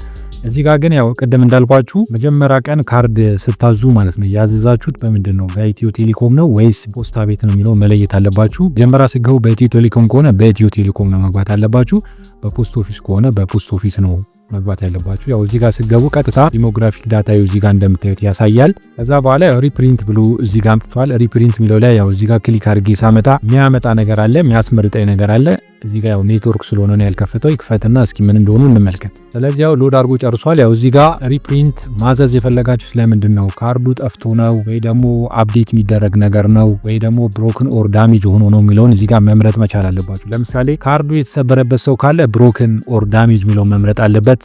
እዚህ ጋር ግን ያው ቅድም እንዳልኳችሁ መጀመሪያ ቀን ካርድ ስታዙ ማለት ነው ያዘዛችሁት በምንድን ነው በኢትዮ ቴሌኮም ነው ወይስ ፖስታ ቤት ነው የሚለው መለየት አለባችሁ። መጀመሪያ ስገቡ በኢትዮ ቴሌኮም ከሆነ በኢትዮ ቴሌኮም ነው መግባት አለባችሁ። በፖስት ኦፊስ ከሆነ በፖስት ኦፊስ ነው መግባት ያለባችሁ። ያው እዚህ ጋር ስገቡ ቀጥታ ዲሞግራፊክ ዳታ እዚህ ጋር እንደምታዩት ያሳያል። ከዛ በኋላ ሪፕሪንት ብሎ እዚህ ጋር አምጥቷል። ሪፕሪንት የሚለው ላይ ያው እዚህ ጋር ክሊክ አድርጌ ሳመጣ የሚያመጣ ነገር አለ፣ የሚያስመርጠኝ ነገር አለ። እዚህ ጋር ያው ኔትወርክ ስለሆነ ነው ያልከፈተው። ይክፈትና እስኪ ምን እንደሆኑ እንመልከት። ስለዚህ ያው ሎድ አድርጎ ጨርሷል። ያው እዚህ ጋር ሪፕሪንት ማዘዝ የፈለጋችሁ ስለምንድን ነው? ካርዱ ጠፍቶ ነው ወይ ደግሞ አፕዴት የሚደረግ ነገር ነው ወይ ደግሞ ብሮክን ኦር ዳሜጅ ሆኖ ነው የሚለውን እዚህ ጋር መምረጥ መቻል አለባችሁ። ለምሳሌ ካርዱ የተሰበረበት ሰው ካለ ብሮክን ኦር ዳሜጅ የሚለውን መምረጥ አለበት።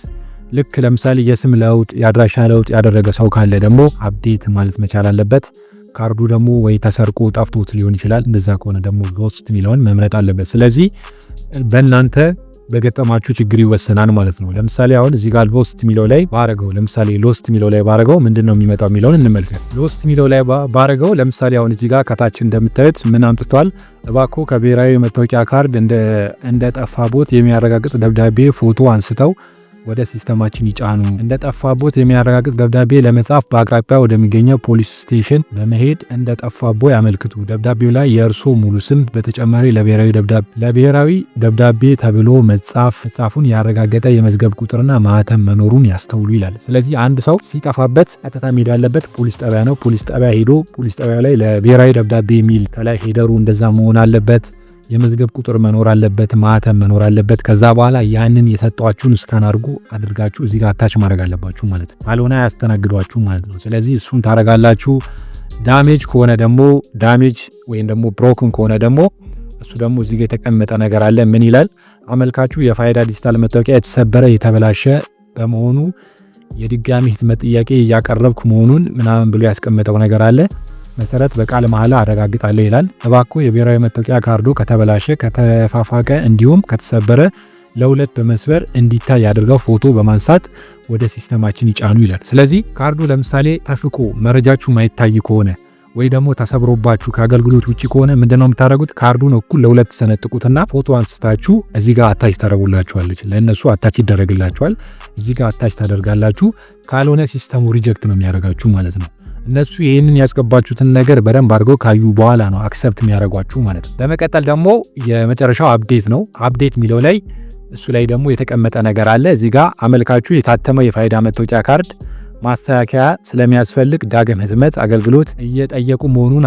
ልክ ለምሳሌ የስም ለውጥ የአድራሻ ለውጥ ያደረገ ሰው ካለ ደግሞ አፕዴት ማለት መቻል አለበት። ካርዱ ደግሞ ወይ ተሰርቆ ጠፍቶት ሊሆን ይችላል። እንደዛ ከሆነ ደግሞ ሎስት የሚለውን መምረጥ አለበት። ስለዚህ በእናንተ በገጠማችሁ ችግር ይወሰናል ማለት ነው። ለምሳሌ አሁን እዚህ ጋር ሎስት የሚለው ላይ ባረገው ለምሳሌ ሎስት የሚለው ላይ ባረገው ምንድነው የሚመጣው የሚለውን እንመልከት። ሎስት የሚለው ላይ ባረገው ለምሳሌ አሁን እዚህ ጋር ከታች እንደምታዩት ምን አምጥቷል? እባክዎ ከብሔራዊ መታወቂያ ካርድ እንደጠፋቦት የሚያረጋግጥ ደብዳቤ ፎቶ አንስተው ወደ ሲስተማችን ይጫኑ። እንደጠፋቦት የሚያረጋግጥ ደብዳቤ ለመጻፍ በአቅራቢያ ወደሚገኘው ፖሊስ ስቴሽን በመሄድ እንደጠፋቦ ያመልክቱ። ደብዳቤው ላይ የእርሶ ሙሉ ስም በተጨማሪ ለብሔራዊ ደብዳቤ ተብሎ መጻፉን ያረጋገጠ የመዝገብ ቁጥርና ማህተም መኖሩን ያስተውሉ ይላል። ስለዚህ አንድ ሰው ሲጠፋበት ቀጥታ መሄድ ያለበት ፖሊስ ጣቢያ ነው። ፖሊስ ጣቢያ ሄዶ ፖሊስ ጣቢያ ላይ ለብሔራዊ ደብዳቤ የሚል ከላይ ሄደሩ እንደዛ መሆን አለበት። የመዝገብ ቁጥር መኖር አለበት፣ ማህተም መኖር አለበት። ከዛ በኋላ ያንን የሰጧችሁን ስካን አድርጋችሁ እዚህ ጋር አታች ማድረግ አለባችሁ ማለት ነው። ካልሆነ አያስተናግዷችሁ ማለት ነው። ስለዚህ እሱን ታረጋላችሁ። ዳሜጅ ከሆነ ደግሞ ወይም ደግሞ ብሮክን ከሆነ ደግሞ እሱ ደግሞ እዚህ ጋር የተቀመጠ ነገር አለ። ምን ይላል? አመልካቹ የፋይዳ ዲጂታል መታወቂያ የተሰበረ የተበላሸ በመሆኑ የድጋሚ ህትመት ጥያቄ እያቀረብኩ መሆኑን ምናምን ብሎ ያስቀመጠው ነገር አለ። መሰረት በቃለ መሐላ አረጋግጣለሁ ይላል። እባክዎ የብሔራዊ መታወቂያ ካርዱ ከተበላሸ፣ ከተፋፋቀ እንዲሁም ከተሰበረ ለሁለት በመስበር እንዲታይ አድርገው ፎቶ በማንሳት ወደ ሲስተማችን ይጫኑ ይላል። ስለዚህ ካርዱ ለምሳሌ ተፍቆ መረጃችሁ ማይታይ ከሆነ ወይ ደግሞ ተሰብሮባችሁ ከአገልግሎት ውጪ ከሆነ ምንድነው የምታደርጉት? ካርዱን እኩል ለሁለት ሰነጥቁትና ፎቶ አንስታችሁ እዚህ ጋር አታች ታደርጉላችኋለች። ለእነሱ አታች ይደረግላችኋል። እዚህ ጋር አታች ታደርጋላችሁ። ካልሆነ ሲስተሙ ሪጀክት ነው የሚያደርጋችሁ ማለት ነው። እነሱ ይህንን ያስገባችሁትን ነገር በደንብ አድርገው ካዩ በኋላ ነው አክሰፕት የሚያደርጓችሁ ማለት ነው። በመቀጠል ደግሞ የመጨረሻው አፕዴት ነው። አፕዴት የሚለው ላይ እሱ ላይ ደግሞ የተቀመጠ ነገር አለ። እዚህ ጋር አመልካቹ የታተመ የፋይዳ መታወቂያ ካርድ ማስተካከያ ስለሚያስፈልግ ዳግም ህትመት አገልግሎት እየጠየቁ መሆኑን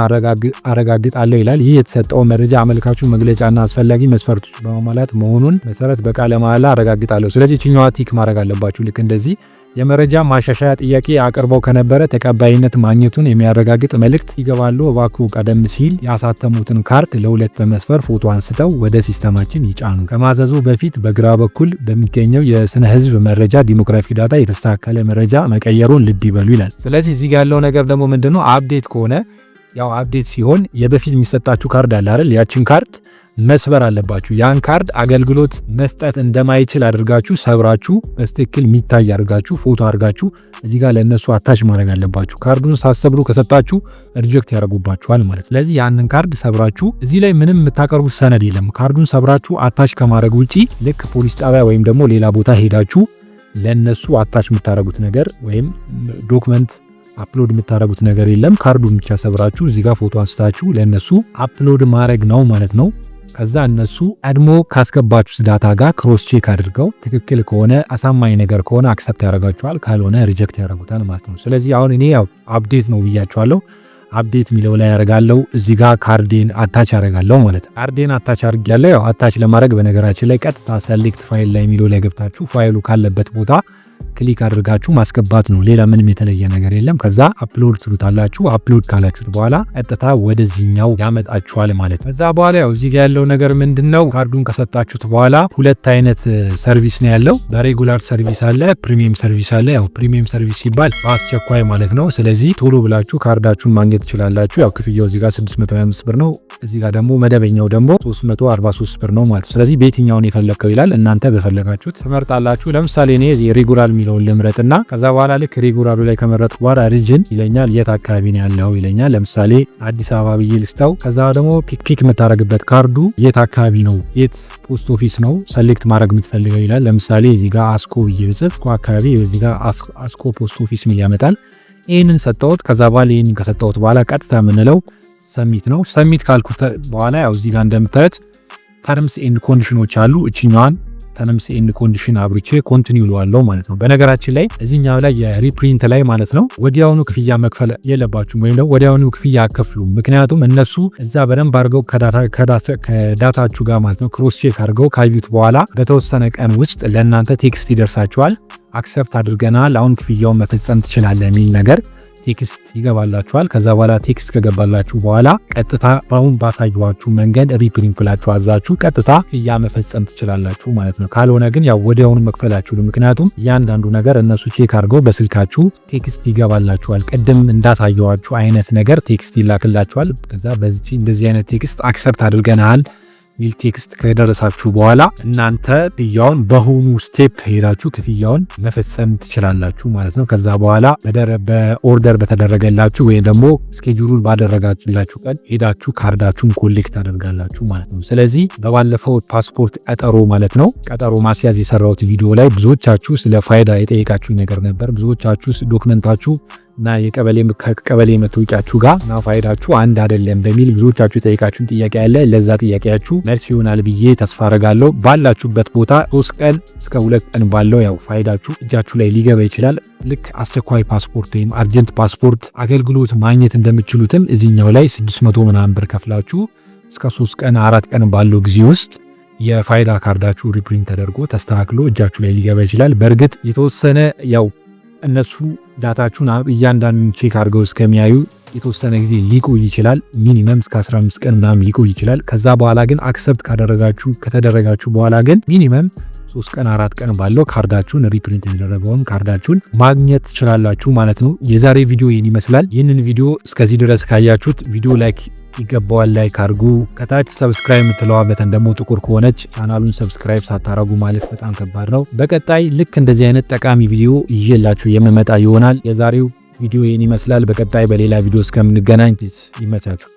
አረጋግጣለሁ ይላል። ይህ የተሰጠው መረጃ አመልካቹ መግለጫና አስፈላጊ መስፈርቶች በማሟላት መሆኑን መሰረት በቃለ መሐላ አረጋግጣለሁ። ስለዚህ እችኛዋ ቲክ ማድረግ አለባችሁ። ልክ እንደዚህ የመረጃ ማሻሻያ ጥያቄ አቅርበው ከነበረ ተቀባይነት ማግኘቱን የሚያረጋግጥ መልእክት ይገባሉ። እባክዎ ቀደም ሲል ያሳተሙትን ካርድ ለሁለት በመስፈር ፎቶ አንስተው ወደ ሲስተማችን ይጫኑ። ከማዘዙ በፊት በግራ በኩል በሚገኘው የስነ ህዝብ መረጃ ዲሞግራፊክ ዳታ የተስተካከለ መረጃ መቀየሩን ልብ ይበሉ ይላል። ስለዚህ እዚህ ጋር ያለው ነገር ደግሞ ምንድነው? አፕዴት ከሆነ ያው አፕዴት ሲሆን የበፊት የሚሰጣችሁ ካርድ አለ አይደል? ያችን ካርድ መስበር አለባችሁ። ያን ካርድ አገልግሎት መስጠት እንደማይችል አድርጋችሁ ሰብራችሁ በትክክል የሚታይ አድርጋችሁ ፎቶ አድርጋችሁ እዚህ ጋር ለነሱ አታች ማድረግ አለባችሁ። ካርዱን ሳሰብሩ ከሰጣችሁ ሪጀክት ያደርጉባችኋል ማለት። ስለዚህ ያንን ካርድ ሰብራችሁ እዚህ ላይ ምንም የምታቀርቡት ሰነድ የለም። ካርዱን ሰብራችሁ አታች ከማድረግ ውጪ ልክ ፖሊስ ጣቢያ ወይም ደግሞ ሌላ ቦታ ሄዳችሁ ለነሱ አታች የምታደርጉት ነገር ወይም ዶክመንት አፕሎድ የምታደርጉት ነገር የለም። ካርዱን ብቻ ሰብራችሁ እዚህ ጋር ፎቶ አንስታችሁ ለነሱ አፕሎድ ማድረግ ነው ማለት ነው። ከዛ እነሱ ቀድሞ ካስገባችሁት ዳታ ጋር ክሮስ ቼክ አድርገው ትክክል ከሆነ አሳማኝ ነገር ከሆነ አክሰፕት ያደርጋችኋል፣ ካልሆነ ሪጀክት ያደርጉታል ማለት ነው። ስለዚህ አሁን እኔ ያው አፕዴት ነው ብያችኋለሁ። አፕዴት የሚለው ላይ ያደርጋለሁ። እዚህ ጋር ካርዴን አታች ያደርጋለሁ ማለት ነው። ካርዴን አታች አድርጌያለሁ። ያው አታች ለማድረግ በነገራችን ላይ ቀጥታ ሰሌክት ፋይል ላይ የሚለው ላይ ገብታችሁ ፋይሉ ካለበት ቦታ ክሊክ አድርጋችሁ ማስገባት ነው። ሌላ ምንም የተለየ ነገር የለም። ከዛ አፕሎድ ትሉታላችሁ። አፕሎድ ካላችሁት በኋላ ቀጥታ ወደዚህኛው ያመጣችኋል ማለት ነው። ከዛ በኋላ ያው እዚህ ጋር ያለው ነገር ምንድነው? ካርዱን ከሰጣችሁት በኋላ ሁለት አይነት ሰርቪስ ነው ያለው። በሬጉላር ሰርቪስ አለ፣ ፕሪሚየም ሰርቪስ አለ። ያው ፕሪሚየም ሰርቪስ ሲባል በአስቸኳይ ማለት ነው። ስለዚህ ቶሎ ብላችሁ ካርዳችሁን ማግኘት ትችላላችሁ። ያው ክፍያው እዚህ ጋር 625 ብር ነው። እዚህ ጋር ደግሞ መደበኛው ደግሞ 343 ብር ነው ማለት ነው። ስለዚህ በየትኛውን የፈለከው ይላል። እናንተ በፈለጋችሁት ትመርጣላችሁ። ለምሳሌ እኔ ሬጉላር የሚለውን ልምረጥና ከዛ በኋላ ልክ ሬጉላሩ ላይ ከመረጥኩ በኋላ ሪጅን ይለኛል። የት አካባቢ ነው ያለው ይለኛል። ለምሳሌ አዲስ አበባ ብዬ ልስታው። ከዛ ደግሞ ፒክ የምታረግበት ካርዱ የት አካባቢ ነው፣ የት ፖስት ኦፊስ ነው ሰሌክት ማድረግ የምትፈልገው ይላል። ለምሳሌ እዚህ ጋር አስኮ ብዬ ብጽፍ አካባቢ እዚህ ጋር አስኮ ፖስት ኦፊስ ሚል ያመጣል። ይህንን ሰጠሁት። ከዛ በኋላ ይህንን ከሰጠሁት በኋላ ቀጥታ የምንለው ሰሚት ነው። ሰሚት ካልኩት በኋላ ያው እዚህ ጋር እንደምታዩት ተርምስ ኤንድ ኮንዲሽኖች አሉ። እችኛዋን ተርምስ ኤንድ ኮንዲሽን አብርቼ ኮንቲኒው ልዋለው ማለት ነው። በነገራችን ላይ እዚህኛው ላይ የሪፕሪንት ላይ ማለት ነው ወዲያውኑ ክፍያ መክፈል የለባችሁም ወይም ደግሞ ወዲያውኑ ክፍያ አከፍሉ። ምክንያቱም እነሱ እዛ በደንብ አድርገው ከዳታችሁ ጋር ማለት ነው ክሮስ ቼክ አድርገው ካዩት በኋላ በተወሰነ ቀን ውስጥ ለእናንተ ቴክስት ይደርሳችኋል። አክሰፕት አድርገናል፣ አሁን ክፍያውን መፈጸም ትችላለህ የሚል ነገር ቴክስት ይገባላችኋል። ከዛ በኋላ ቴክስት ከገባላችሁ በኋላ ቀጥታ በአሁን ባሳየኋችሁ መንገድ ሪፕሪንት ብላችሁ አዛችሁ ቀጥታ ክፍያ መፈጸም ትችላላችሁ ማለት ነው። ካልሆነ ግን ያው ወዲያውኑ መክፈላችሁ ነው። ምክንያቱም እያንዳንዱ ነገር እነሱ ቼክ አድርገው በስልካችሁ ቴክስት ይገባላችኋል። ቅድም እንዳሳየኋችሁ አይነት ነገር ቴክስት ይላክላችኋል። ከዛ በዚህ እንደዚህ አይነት ቴክስት አክሰፕት አድርገናል ሚል ቴክስት ከደረሳችሁ በኋላ እናንተ ክፍያውን በሆኑ ስቴፕ ሄዳችሁ ክፍያውን መፈጸም ትችላላችሁ ማለት ነው። ከዛ በኋላ በኦርደር በተደረገላችሁ ወይም ደግሞ ስኬጁሉን ባደረጋችሁላችሁ ቀን ሄዳችሁ ካርዳችሁን ኮሌክት አደርጋላችሁ ማለት ነው። ስለዚህ በባለፈው ፓስፖርት ቀጠሮ ማለት ነው ቀጠሮ ማስያዝ የሰራሁት ቪዲዮ ላይ ብዙዎቻችሁ ስለ ፋይዳ የጠየቃችሁ ነገር ነበር። ብዙዎቻችሁ ዶክመንታችሁ እና ከቀበሌ መታወቂያችሁ ጋር እና ፋይዳችሁ አንድ አይደለም በሚል ብዙዎቻችሁ የጠየቃችሁን ጥያቄ አለ። ለዛ ጥያቄያችሁ መልስ ይሆናል ብዬ ተስፋ አደርጋለሁ። ባላችሁበት ቦታ 3 ቀን እስከ 2 ቀን ባለው ያው ፋይዳችሁ እጃችሁ ላይ ሊገባ ይችላል። ልክ አስቸኳይ ፓስፖርት ወይም አርጀንት ፓስፖርት አገልግሎት ማግኘት እንደምትችሉትም እዚህኛው ላይ 600 ምናምን ብር ከፍላችሁ እስከ 3 ቀን 4 ቀን ባለው ጊዜ ውስጥ የፋይዳ ካርዳችሁ ሪፕሪንት ተደርጎ ተስተካክሎ እጃችሁ ላይ ሊገባ ይችላል። በእርግጥ የተወሰነ ያው እነሱ ዳታችሁን እያንዳንዱን ቼክ አድርገው እስከሚያዩ የተወሰነ ጊዜ ሊቆይ ይችላል። ሚኒመም እስከ 15 ቀን ምናምን ሊቆይ ይችላል። ከዛ በኋላ ግን አክሰፕት ከተደረጋችሁ በኋላ ግን ሚኒመም 3 ቀን 4 ቀን ባለው ካርዳችሁን ሪፕሪንት የተደረገውን ካርዳችሁን ማግኘት ትችላላችሁ ማለት ነው። የዛሬ ቪዲዮ ይህን ይመስላል። ይህንን ቪዲዮ እስከዚህ ድረስ ካያችሁት ቪዲዮ ላይክ ይገባዋል፣ ላይክ አድርጉ። ከታች ሰብስክራይብ የምትለዋ በተን ደግሞ ጥቁር ከሆነች ቻናሉን ሰብስክራይብ ሳታረጉ ማለት በጣም ከባድ ነው። በቀጣይ ልክ እንደዚህ አይነት ጠቃሚ ቪዲዮ ይዤላችሁ የምመጣ ይሆናል። የዛሬው ቪዲዮ ይህን ይመስላል። በቀጣይ በሌላ ቪዲዮ እስከምንገናኝ ይመቻችሁ።